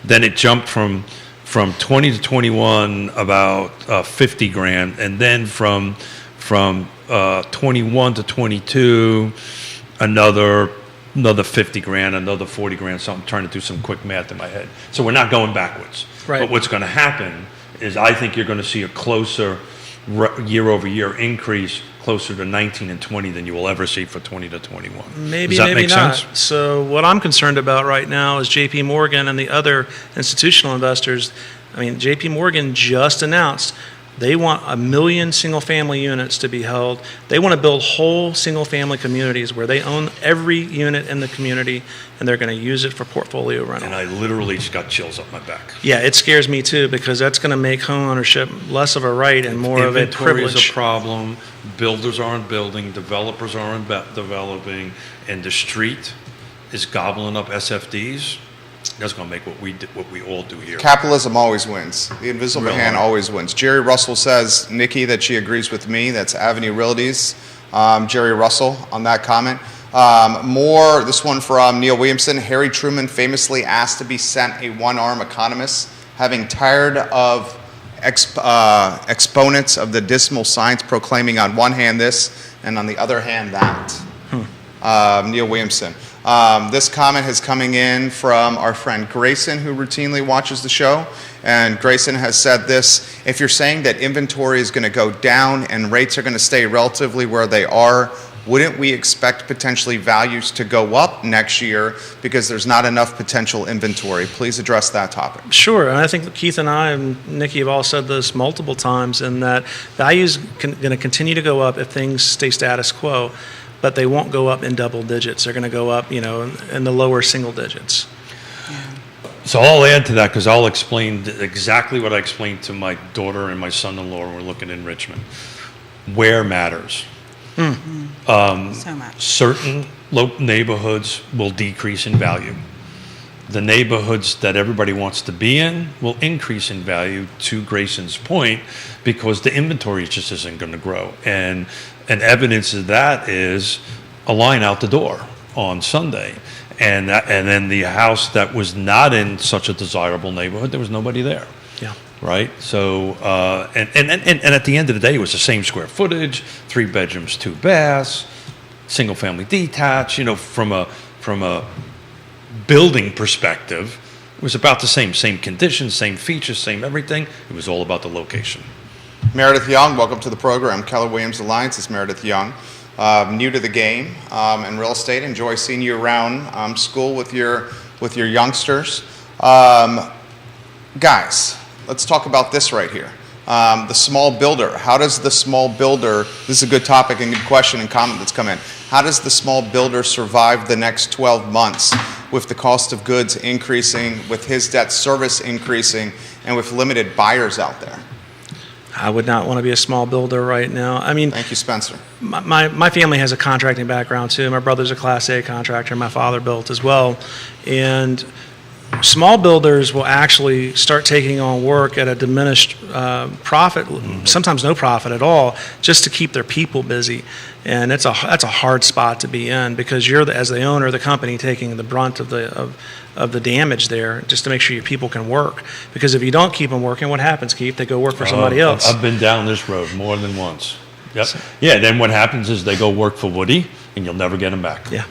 Then it jumped from 20 to 21 about 50 grand, and then from 21 to 22 another 50 grand, another 40 grand. So I'm trying to do some quick math in my head. So we're not going backwards. Right. But what's going to happen is I think you're going to see a closer year over year increase, closer to 19 and 20 than you will ever see for 20 to 21. Maybe, Does that maybe make not. sense? So what I'm concerned about right now is JP Morgan and the other institutional investors. I mean, JP Morgan just announced they want 1 million single-family units to be held. They want to build whole single-family communities where they own every unit in the community, and they're going to use it for portfolio rental. And I literally just got chills up my back. Yeah, it scares me too, because that's going to make home ownership less of a right and more of a Inventory is privilege. a problem. Builders aren't building. Developers aren't developing. And the street is gobbling up SFDs. That's going to make what we all do here. Capitalism always wins. The invisible Real hand hard. always wins. Jerry Russell says, Nikki, that she agrees with me. That's Avenue Realties. Jerry Russell on that comment. This one from Neil Williamson. Harry Truman famously asked to be sent a one-arm economist, having tired of exponents of the dismal science proclaiming on one hand this and on the other hand that. Neil Williamson. This comment is coming in from our friend Grayson, who routinely watches the show. And Grayson has said this: if you're saying that inventory is going to go down and rates are going to stay relatively where they are, wouldn't we expect potentially values to go up next year because there's not enough potential inventory? Please address that topic. Sure, and I think Keith and I and Nikki have all said this multiple times, in that values going to continue to go up if things stay status quo, but they won't go up in double digits. They're going to go up, in the lower single digits. So I'll add to that because I'll explain exactly what I explained to my daughter and my son-in-law when we're looking in Richmond. Where matters. So much. Certain neighborhoods will decrease in value. The neighborhoods that everybody wants to be in will increase in value, to Grayson's point, because the inventory just isn't going to grow. And evidence of that is a line out the door on Sunday. And then the house that was not in such a desirable neighborhood, there was nobody there. Yeah. Right? So, and at the end of the day, it was the same square footage, 3 bedrooms, 2 baths, single family detached. From a building perspective, it was about the same conditions, same features, same everything. It was all about the location. Meredith Young, welcome to the program. Keller Williams Alliance is Meredith Young. New to the game and real estate. Enjoy seeing you around school with your youngsters. Guys, let's talk about this right here. The small builder. How does the small builder, this is a good topic and good question and comment that's come in. How does the small builder survive the next 12 months with the cost of goods increasing, with his debt service increasing, and with limited buyers out there? I would not want to be a small builder right now. I mean, Thank you, Spencer. my family has a contracting background too. My brother's a Class A contractor. My father built as well. And small builders will actually start taking on work at a diminished profit, sometimes no profit at all, just to keep their people busy. And that's a hard spot to be in, because you're, as the owner of the company, taking the brunt of the damage there, just to make sure your people can work. Because if you don't keep them working, what happens, Keith? They go work for somebody else. I've been down this road more than once. Yep. Yeah, then what happens is they go work for Woody, and you'll never get them back. Yeah.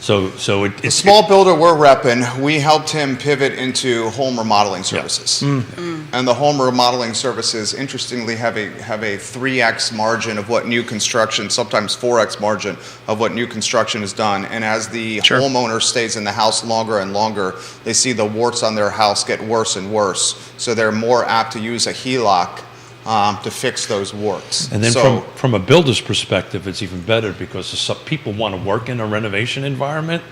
So The small builder we're repping, we helped him pivot into home remodeling services. And the home remodeling services, interestingly, have a 3x margin of what new construction, sometimes 4x margin of what new construction is done. And as the Sure. homeowner stays in the house longer and longer, they see the warts on their house get worse and worse. So they're more apt to use a HELOC to fix those warts. And then So- from a builder's perspective, it's even better because some people want to work in a renovation environment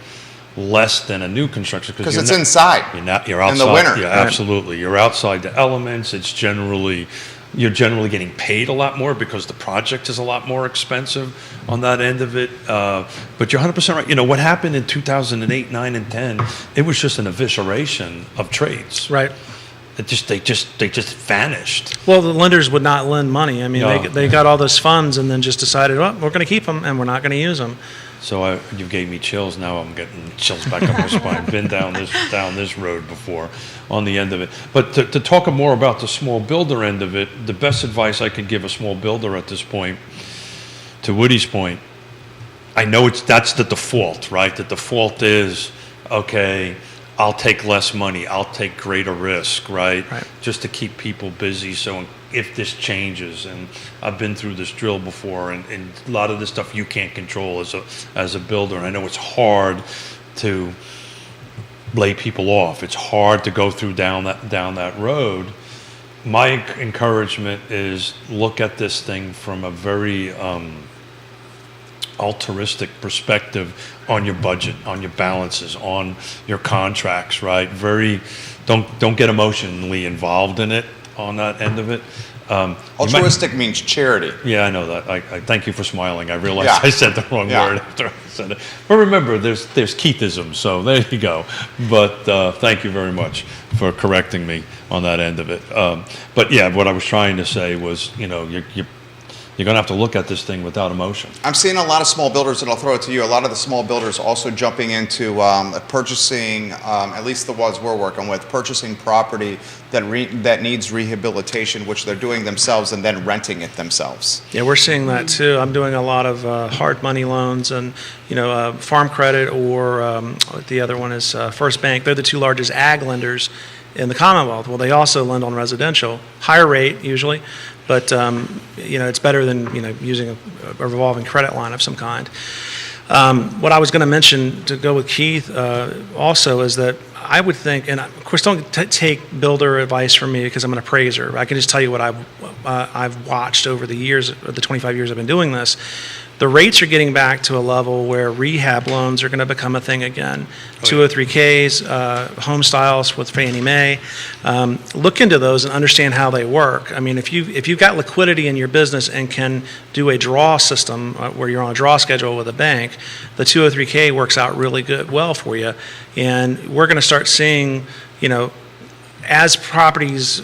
less than a new construction. Because it's inside. You're outside. in the winter. Yeah, Right. absolutely. You're outside the elements. You're generally getting paid a lot more because the project is a lot more expensive on that end of it. But you're 100% right. You know, what happened in 2008, 9, and 10, it was just an evisceration of trades. Right. They just vanished. Well, the lenders would not lend money. I mean, No. they got all those funds and then just decided, well, we're going to keep them and we're not going to use them. So you gave me chills. Now I'm getting chills back up my spine. Been down this road before on the end of it. But to talk more about the small builder end of it, the best advice I could give a small builder at this point, to Woody's point, I know that's the default, right? The default is, okay, I'll take less money, I'll take greater risk, right? Right. Just to keep people busy. So if this changes, and I've been through this drill before, and a lot of this stuff you can't control as a builder. And I know it's hard to lay people off. It's hard to go through down that road. My encouragement is look at this thing from a very altruistic perspective on your budget, on your balances, on your contracts, right? Don't get emotionally involved in it on that end of it. Altruistic means charity. Yeah, I know that. I thank you for smiling. I realized Yeah. I said the wrong Yeah. word after I said it. But remember, there's Keithism, so there you go. But thank you very much for correcting me on that end of it. But yeah, what I was trying to say was, you know, you're going to have to look at this thing without emotion. I'm seeing a lot of small builders, and I'll throw it to you, a lot of the small builders also jumping into purchasing, at least the ones we're working with, purchasing property that needs rehabilitation, which they're doing themselves, and then renting it themselves. Yeah, we're seeing that too. I'm doing a lot of hard money loans and, Farm Credit or the other one is First Bank. They're the two largest ag lenders in the Commonwealth. Well, they also lend on residential, higher rate usually, but it's better than using a revolving credit line of some kind. What I was going to mention to go with Keith also is that I would think, and of course don't take builder advice from me because I'm an appraiser. I can just tell you what I've watched over the years, the 25 years I've been doing this. The rates are getting back to a level where rehab loans are going to become a thing again. 203Ks, home styles with Fannie Mae. Look into those and understand how they work. I mean, if you've got liquidity in your business and can do a draw system where you're on a draw schedule with a bank, the 203K works out really well for you. And we're going to start seeing, as properties,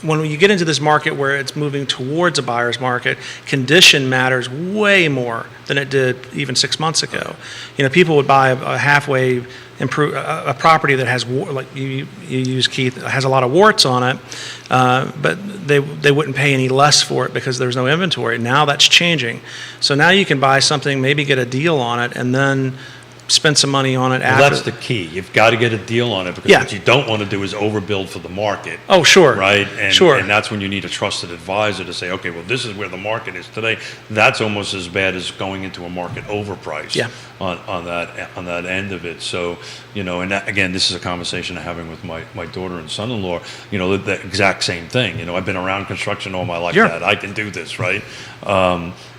when you get into this market where it's moving towards a buyer's market, condition matters way more than it did even 6 months ago. People would buy a halfway a property that has, like you use, Keith, has a lot of warts on it, but they wouldn't pay any less for it because there's no inventory. Now that's changing. So now you can buy something, maybe get a deal on it, and then spend some money on it Well, after. that's the key. You've got to get a deal on it because Yeah. what you don't want to do is overbuild for the market. Oh, sure. Right? Sure. And that's when you need a trusted advisor to say, okay, well, this is where the market is today. That's almost as bad as going into a market overpriced Yeah. on that end of it. So, and that, again, this is a conversation I'm having with my daughter and son-in-law, the exact same thing. I've been around construction all my life. Sure. Dad, I can do this, right?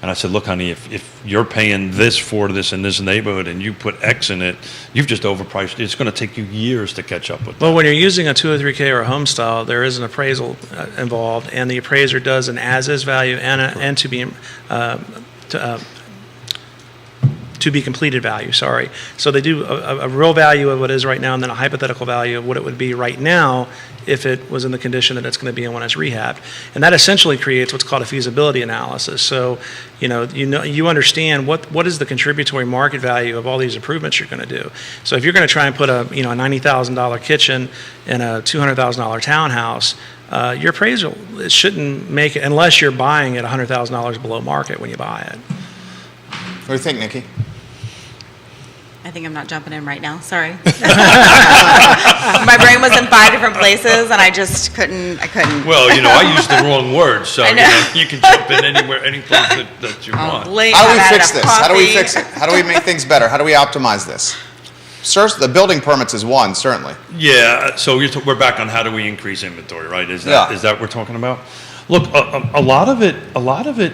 And I said, look, honey, if you're paying this for this in this neighborhood and you put X in it, you've just overpriced it. It's going to take you years to catch up with that. Well, when you're using a 203K or a home style, there is an appraisal involved, and the appraiser does an as-is value and to be completed value, sorry. So they do a real value of what it is right now and then a hypothetical value of what it would be right now if it was in the condition that it's going to be in when it's rehabbed. And that essentially creates what's called a feasibility analysis. So, you understand what is the contributory market value of all these improvements you're going to do. So if you're going to try and put a $90,000 kitchen in a $200,000 townhouse, your appraisal, it shouldn't make it unless you're buying at $100,000 below market when you buy it. What do you think, Nikki? I think I'm not jumping in right now. Sorry. My brain was in 5 different places, and I just couldn't. Well, I used the wrong word, so I know. you can jump in anywhere, any place that you want. Late, How do we I've had fix enough this? How do we coffee. fix it? How do we make things better? How do we optimize this? The building permits is one, certainly. Yeah, so we're back on how do we increase inventory, right? Is Yeah. that what we're talking about? Look, a lot of it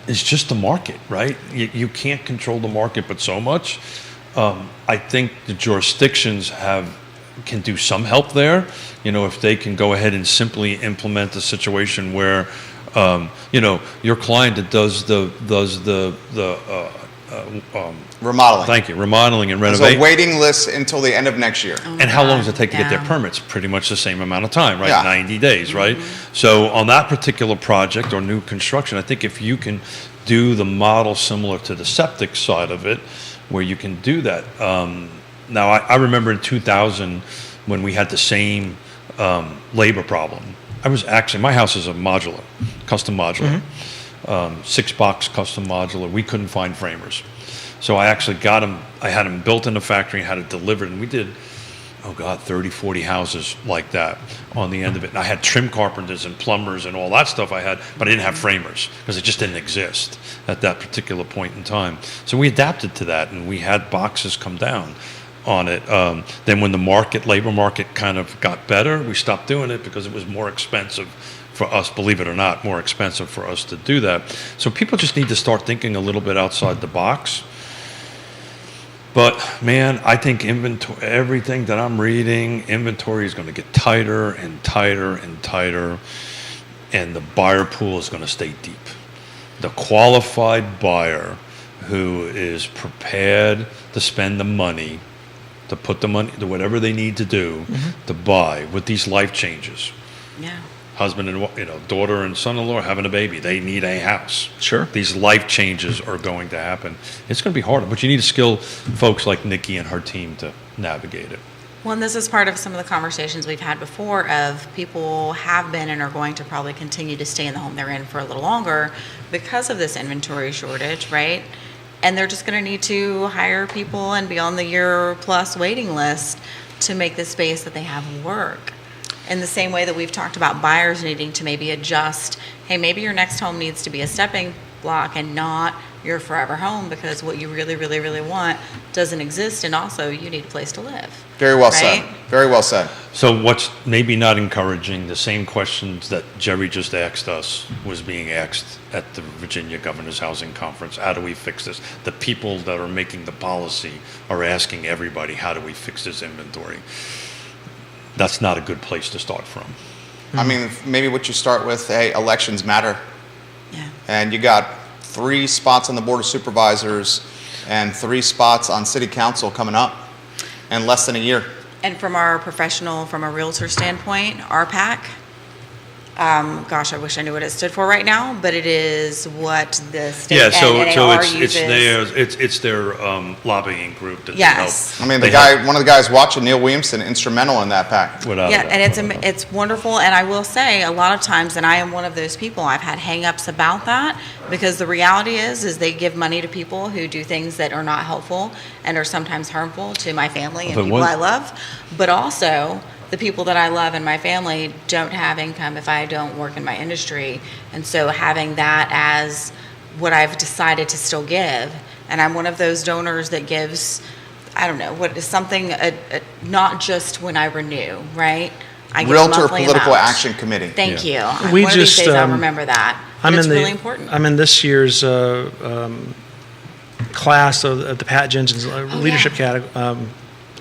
is just the market, right? You can't control the market, but so much. I think the jurisdictions can do some help there. If they can go ahead and simply implement a situation where, your client that does the Remodeling. thank you, remodeling and There's renovation. a waiting list until the end of next year. And how long does it take to get their Yeah. permits? Pretty much the same amount of time, right? Yeah. 90 days, right? So on that particular project or new construction, I think if you can do the model similar to the septic side of it, where you can do that. Now, I remember in 2000 when we had the same labor problem. My house is a modular, custom modular, 6-box custom modular. We couldn't find framers. So I actually got them, I had them built in the factory and had it delivered, and we did 30, 40 houses like that on the end of it. And I had trim carpenters and plumbers and all that stuff I had, but I didn't have framers because it just didn't exist at that particular point in time. So we adapted to that, and we had boxes come down on it. Then when the labor market kind of got better, we stopped doing it because it was more expensive for us, believe it or not, more expensive for us to do that. So people just need to start thinking a little bit outside the box. But man, I think everything that I'm reading, inventory is going to get tighter and tighter and tighter, and the buyer pool is going to stay deep. The qualified buyer who is prepared to spend the money, to put the money, to whatever they need to do to buy with these life changes. Yeah. Husband and daughter and son-in-law having a baby, they need a house. Sure. These life changes are going to happen. It's going to be hard, but you need to skill folks like Nikki and her team to navigate it. Well, and this is part of some of the conversations we've had before of people have been and are going to probably continue to stay in the home they're in for a little longer because of this inventory shortage, right? And they're just going to need to hire people and be on the year-plus waiting list to make the space that they have work. In the same way that we've talked about buyers needing to maybe adjust, hey, maybe your next home needs to be a stepping block and not your forever home because what you really, really, really want doesn't exist, and also you need a place to live. Very well Right? said. Very well said. So what's maybe not encouraging, the same questions that Jerry just asked us was being asked at the Virginia Governor's Housing Conference. How do we fix this? The people that are making the policy are asking everybody, how do we fix this inventory? That's not a good place to start from. I mean, maybe what you start with, hey, elections matter. Yeah. And you got 3 spots on the Board of Supervisors and 3 spots on City Council coming up in less than a year. And from a realtor standpoint, RPAC, gosh, I wish I knew what it stood for right now, but it is what the state Yeah, so NAR it's their lobbying group that Yes. I mean, they help one of the guys watching, Neil Williamson, instrumental in that pack. without Yeah, a doubt, and without a doubt. it's wonderful, and I will say, a lot of times, and I am one of those people, I've had hang-ups about that, because the reality is they give money to people who do things that are not helpful and are sometimes harmful to my family and But people what- I love, but also, the people that I love and my family don't have income if I don't work in my industry, and so having that as what I've decided to still give, and I'm one of those donors that gives, I don't know, what is something, not just when I renew, right? I give a Realtor monthly Political amount. Action Committee. Thank you. We One of these just, days I'll remember that. But it's really important. I'm in this year's class of the Pat Jensen's Leadership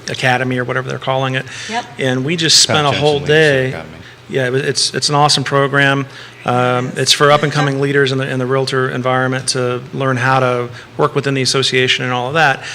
Academy or whatever they're calling it. Yep. And we just spent a Jensen whole Leadership day. Academy. Yeah, it's an awesome program. It's for up and coming leaders in the realtor environment to learn how to work within the association and all of that.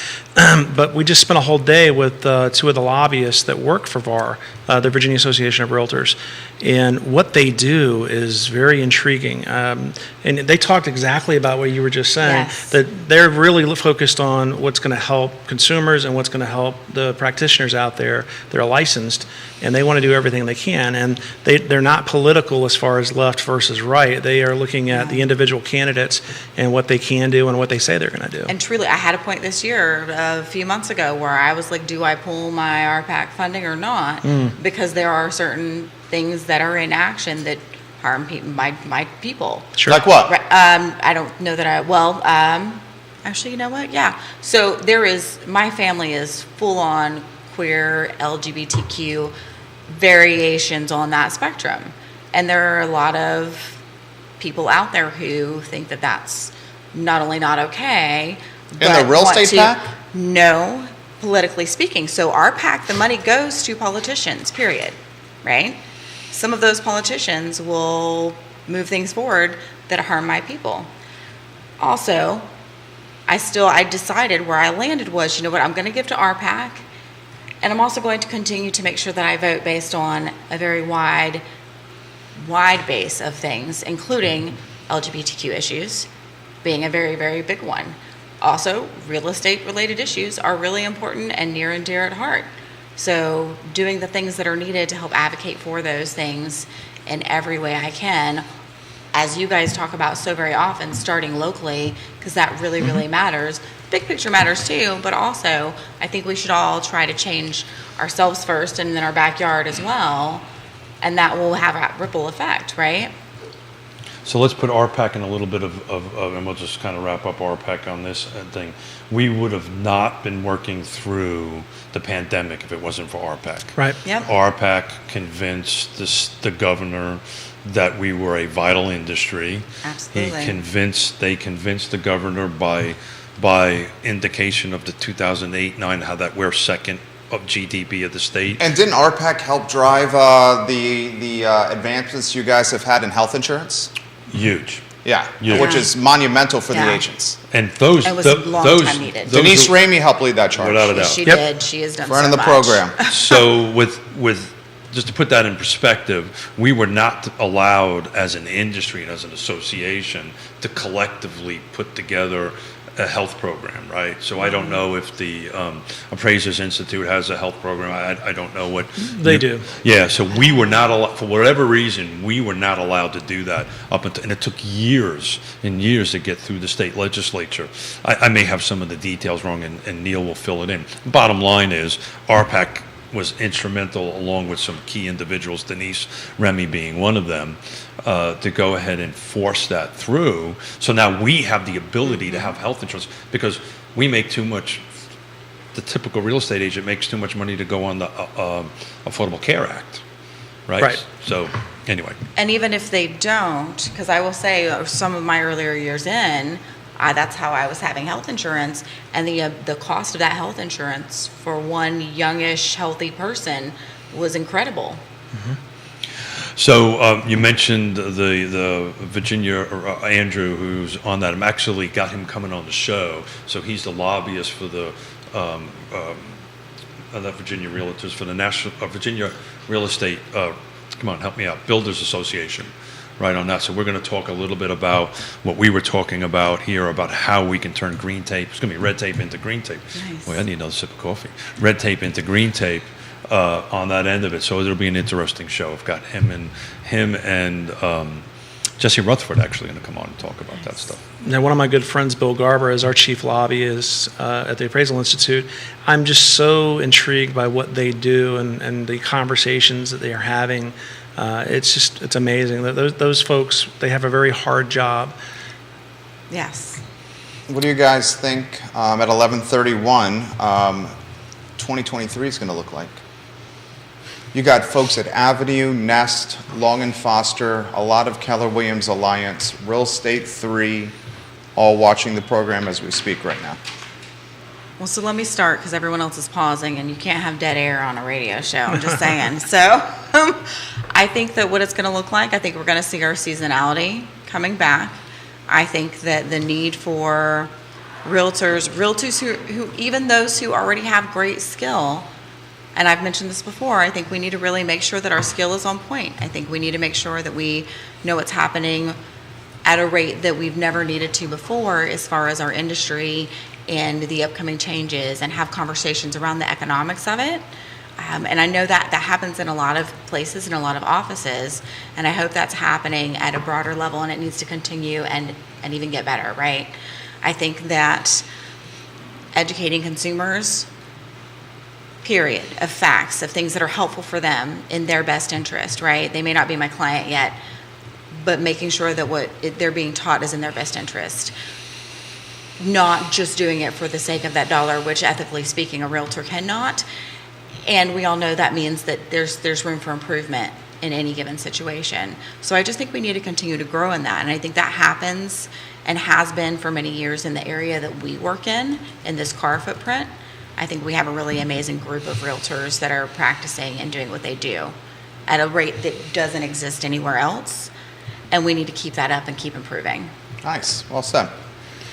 But we just spent a whole day with 2 of the lobbyists that work for VAR, the Virginia Association of Realtors. And what they do is very intriguing. And they talked exactly about what you were just saying, Yes. that they're really focused on what's going to help consumers and what's going to help the practitioners out there that are licensed, and they want to do everything they can. And they're not political as far as left versus right. They are looking at the individual candidates and what they can do and what they say they're going to do. And truly, I had a point this year, a few months ago, where I was like, do I pull my RPAC funding or not? Because there are certain things that are in action that harm my people. Sure. Like what? Right, I don't know that actually, you know what? Yeah. So my family is full on queer, LGBTQ, variations on that spectrum. And there are a lot of people out there who think that that's not only not okay, In but the real want estate to PAC? know, politically speaking. So our PAC, the money goes to politicians, period, right? Some of those politicians will move things forward that harm my people. Also, I decided where I landed was, you know what, I'm going to give to our PAC, and I'm also going to continue to make sure that I vote based on a very wide base of things, including LGBTQ issues being a very, very big one. Also, real estate related issues are really important and near and dear at heart. So doing the things that are needed to help advocate for those things in every way I can, as you guys talk about so very often, starting locally, because that really, really matters. Big picture matters too, but also I think we should all try to change ourselves first and then our backyard as well, and that will have a ripple effect, right? So let's put RPAC in a little bit of and we'll just kind of wrap up RPAC on this thing. We would have not been working through the pandemic if it wasn't for RPAC. Right. Yep. RPAC convinced the governor that we were a vital industry. Absolutely. They convinced the governor by indication of the 2008-9 how that we're second of GDP of the state. And didn't RPAC help drive the advancements you guys have had in health insurance? Huge. Yeah, Yeah. which is monumental for the Yeah. agents. And those It was those a long those- time needed. those Denise are- Ramey helped lead that charge. Without a Yes, doubt. she Yep. did. She has done Running so the much. program. So with just to put that in perspective, we were not allowed as an industry and as an association to collectively put together a health program, right? So I don't know if the Appraisers Institute has a health program. I don't know what They do. Yeah, so we were not allowed, for whatever reason, we were not allowed to do that up until, and it took years and years to get through the state legislature. I may have some of the details wrong, and Neil will fill it in. Bottom line is, RPAC was instrumental, along with some key individuals, Denise Remy being one of them, to go ahead and force that through. So now we have the ability to have health insurance because we make too much. The typical real estate agent makes too much money to go on the Affordable Care Act, right? Right. So anyway, And even if they don't, because I will say some of my earlier years in, that's how I was having health insurance, and the cost of that health insurance for one youngish, healthy person was incredible. so you mentioned the Virginia Andrew, who's on that. I'm actually got him coming on the show. So he's the lobbyist for the Virginia Realtors for the National Virginia Real Estate. Come on, help me out. Builders Association. Right on that. So we're going to talk a little bit about what we were talking about here, about how we can turn green tape. It's going to be red tape into green tape. Nice. Wait, I need another sip of coffee. Red tape into green tape on that end of it. So it'll be an interesting show. I've got him and Jesse Rutherford actually going to come on and talk about that stuff. Now, one of my good friends, Bill Garber, is our chief lobbyist at the Appraisal Institute. I'm just so intrigued by what they do and the conversations that they are having. It's amazing. Those folks, they have a very hard job. Yes. What do you guys think at 11:31, 2023 is going to look like? You got folks at Avenue, Nest, Long and Foster, a lot of Keller Williams Alliance, Real Estate 3, all watching the program as we speak right now. Well, so let me start because everyone else is pausing, and you can't have dead air on a radio show. I'm just saying. So I think that what it's going to look like, I think we're going to see our seasonality coming back. I think that the need for realtors who even those who already have great skill, and I've mentioned this before, I think we need to really make sure that our skill is on point. I think we need to make sure that we know what's happening at a rate that we've never needed to before as far as our industry and the upcoming changes, and have conversations around the economics of it. And I know that happens in a lot of places and a lot of offices, and I hope that's happening at a broader level, and it needs to continue and even get better, right? I think that educating consumers, period, of facts, of things that are helpful for them in their best interest, right? They may not be my client yet, but making sure that what they're being taught is in their best interest. Not just doing it for the sake of that dollar, which ethically speaking, a realtor cannot. And we all know that means that there's room for improvement in any given situation. So I just think we need to continue to grow in that. And I think that happens and has been for many years in the area that we work in this car footprint. I think we have a really amazing group of realtors that are practicing and doing what they do at a rate that doesn't exist anywhere else. And we need to keep that up and keep improving. Nice. Well said.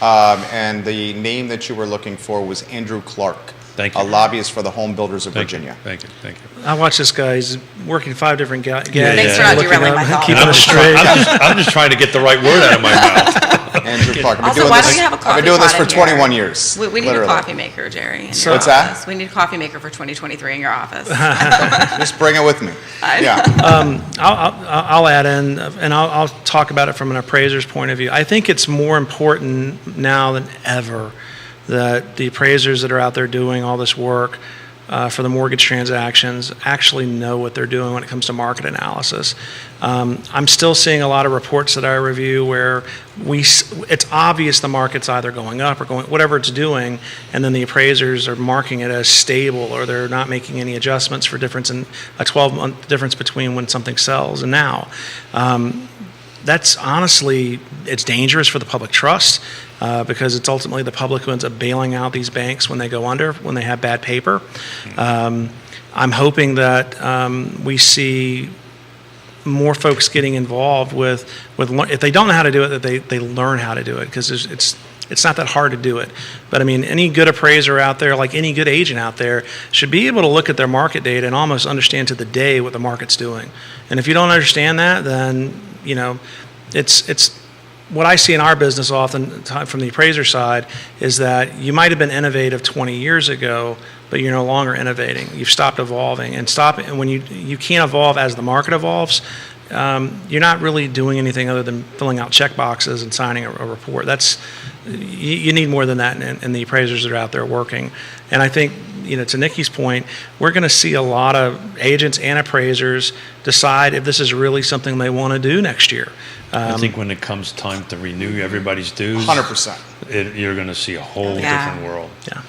And the name that you were looking for was Andrew Clark. Thank you. A lobbyist for the Home Builders of Thank you. Virginia. Thank you. Thank you. I watch this guy. He's working 5 different gags. Thanks for not looking derailing up, my thought. keeping it straight. I'm just trying to get the right word out of my mouth. Andrew Clark. I've been Also, doing why this, don't you have a coffee I've been doing this pot for in here? 21 years. We need literally. a coffee maker, Jerry. in your What's that? office. We need a coffee maker for 2023 in your office. Just bring it with me. I know. Yeah. I'll add in, and I'll talk about it from an appraiser's point of view. I think it's more important now than ever that the appraisers that are out there doing all this work for the mortgage transactions actually know what they're doing when it comes to market analysis. I'm still seeing a lot of reports that I review where it's obvious the market's either going up or going, whatever it's doing, and then the appraisers are marking it as stable, or they're not making any adjustments for difference in a 12-month difference between when something sells and now. That's honestly, it's dangerous for the public trust because it's ultimately the public who ends up bailing out these banks when they go under, when they have bad paper. I'm hoping that we see more folks getting involved with if they don't know how to do it, that they learn how to do it, because it's not that hard to do it. But I mean, any good appraiser out there, like any good agent out there, should be able to look at their market data and almost understand to the day what the market's doing. And if you don't understand that, then it's what I see in our business often from the appraiser side is that you might have been innovative 20 years ago, but you're no longer innovating. You've stopped evolving, and when you can't evolve as the market evolves, you're not really doing anything other than filling out check boxes and signing a report. You need more than that in the appraisers that are out there working. And I think, to Nikki's point, we're going to see a lot of agents and appraisers decide if this is really something they want to do next year. I think when it comes time to renew everybody's dues, 100%. You're going to see a whole Yeah. different world. Yeah.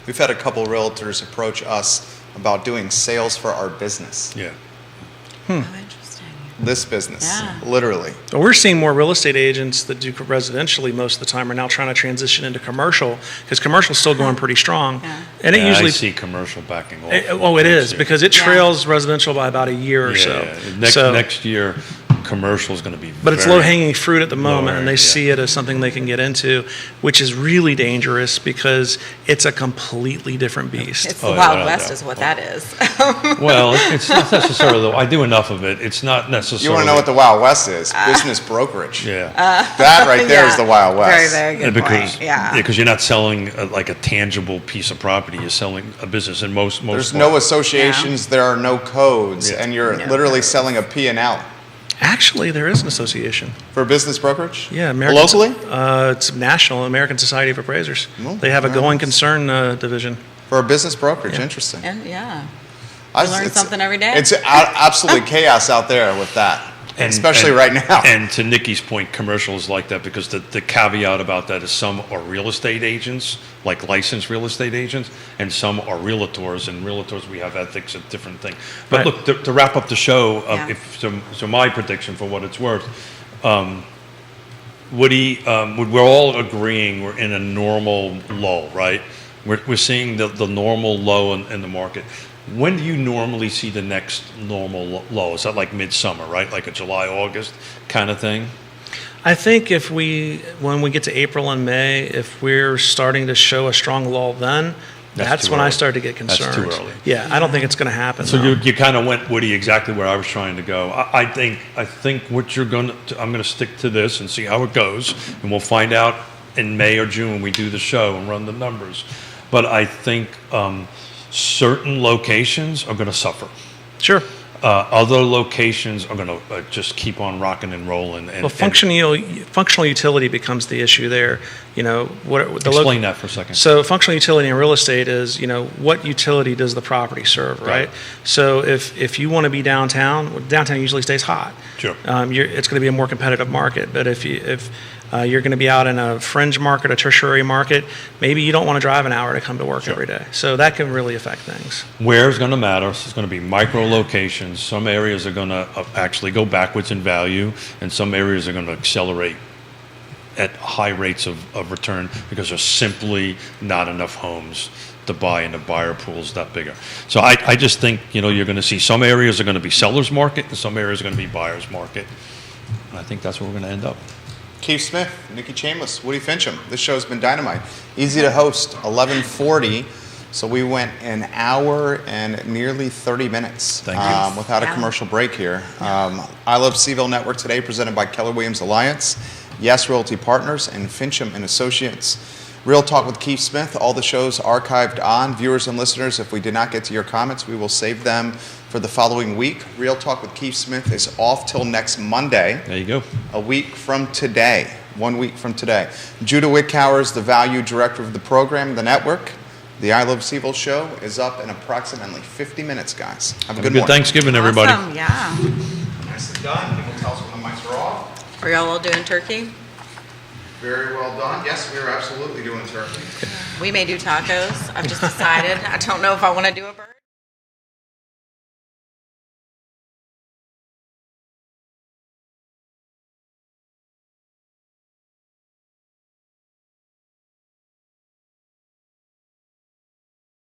We've had a couple realtors approach us about doing sales for our business. Yeah. Oh, interesting. This business, Yeah. literally. But we're seeing more real estate agents that do residentially most of the time are now trying to transition into commercial, because commercial's still going pretty strong. Yeah. And it Yeah, usually I see commercial backing off. It next is, year. because it Yeah. trails residential by about a year or Yeah, so. next year, commercial is going to be. But it's very- low-hanging fruit at the moment, and they yeah. see it as something they can get into, which is really dangerous because it's a completely different beast. It's the Oh, yeah, Wild no West doubt. is what that is. Well, it's not necessarily. I do enough of it. It's not necessarily. You want to know what the Wild West is? Business brokerage. Yeah. That right there is Yeah. the Wild West. Very, very good because point. Yeah. because you're not selling like a tangible piece of property. You're selling a business, and most There's no markets. associations, there are no codes, Yeah. and you're No literally codes. selling a P&L. Actually, there is an association. For business brokerage? Yeah, American, Locally? it's national, American Society of Appraisers. Well, They have a very going nice. concern division. For a business brokerage, Yeah. interesting. And yeah. I- learn it's- something every day. It's absolute chaos out there with that, especially right now. And to Nikki's point, commercial is like that because the caveat about that is some are real estate agents, like licensed real estate agents, and some are realtors. And realtors, we have ethics, a different thing. But Right. look, to wrap up the show, Yeah. so my prediction for what it's worth, Woody, we're all agreeing we're in a normal lull, right? We're seeing the normal low in the market. When do you normally see the next normal low? Is that like midsummer, right? Like a July, August kind of thing? I think when we get to April and May, if we're starting to show a strong lull then, that's too when I early. start to get That's too concerned. early. Yeah, I don't think it's going to happen. So no. you kind of went, Woody, exactly where I was trying to go. I think what you're going to, I'm going to stick to this and see how it goes, and we'll find out in May or June when we do the show and run the numbers. But I think certain locations are going to suffer. Sure. Other locations are going to just keep on rocking and rolling. And, Well, functional utility becomes the issue there. You know, explain that for a second. So functional utility in real estate is, you know, what utility does the property serve, right? Right. So if you want to be downtown, well, downtown usually stays hot. Sure. It's going to be a more competitive market. But if you're going to be out in a fringe market, a tertiary market, maybe you don't want to drive an hour to come to work every day. So that can really affect things. Where is going to matter? It's going to be micro locations. Some areas are going to actually go backwards in value, and some areas are going to accelerate at high rates of return because there's simply not enough homes to buy, and the buyer pool is that bigger. So I just think, you know, you're going to see some areas are going to be seller's market and some areas are going to be buyer's market. And I think that's where we're going to end up. Keith Smith, Nikki Chambliss, Woody Fincham. This show's been dynamite. Easy to host, 11:40. So we went an hour and nearly 30 minutes Thank you. Without a Yeah. commercial break here. I Love Seville Network today, presented by Keller Williams Alliance, Yes Realty Partners, and Fincham and Associates. Real Talk with Keith Smith. All the shows archived on. Viewers and listeners, if we did not get to your comments, we will save them for the following week. Real Talk with Keith Smith is off till next Monday. There you go. A week from today, 1 week from today. Judah Wickhauer is the value director of the program, the network. The I Love Seville show is up in approximately 50 minutes, guys. Have a good morning. Thanksgiving, everybody. Awesome, yeah. Nicely done. You can tell us when the mics are off. Are y'all all doing turkey? Very well done. Yes, we are absolutely doing turkey. We may do tacos. I've just decided. I don't know if I want to do a burger.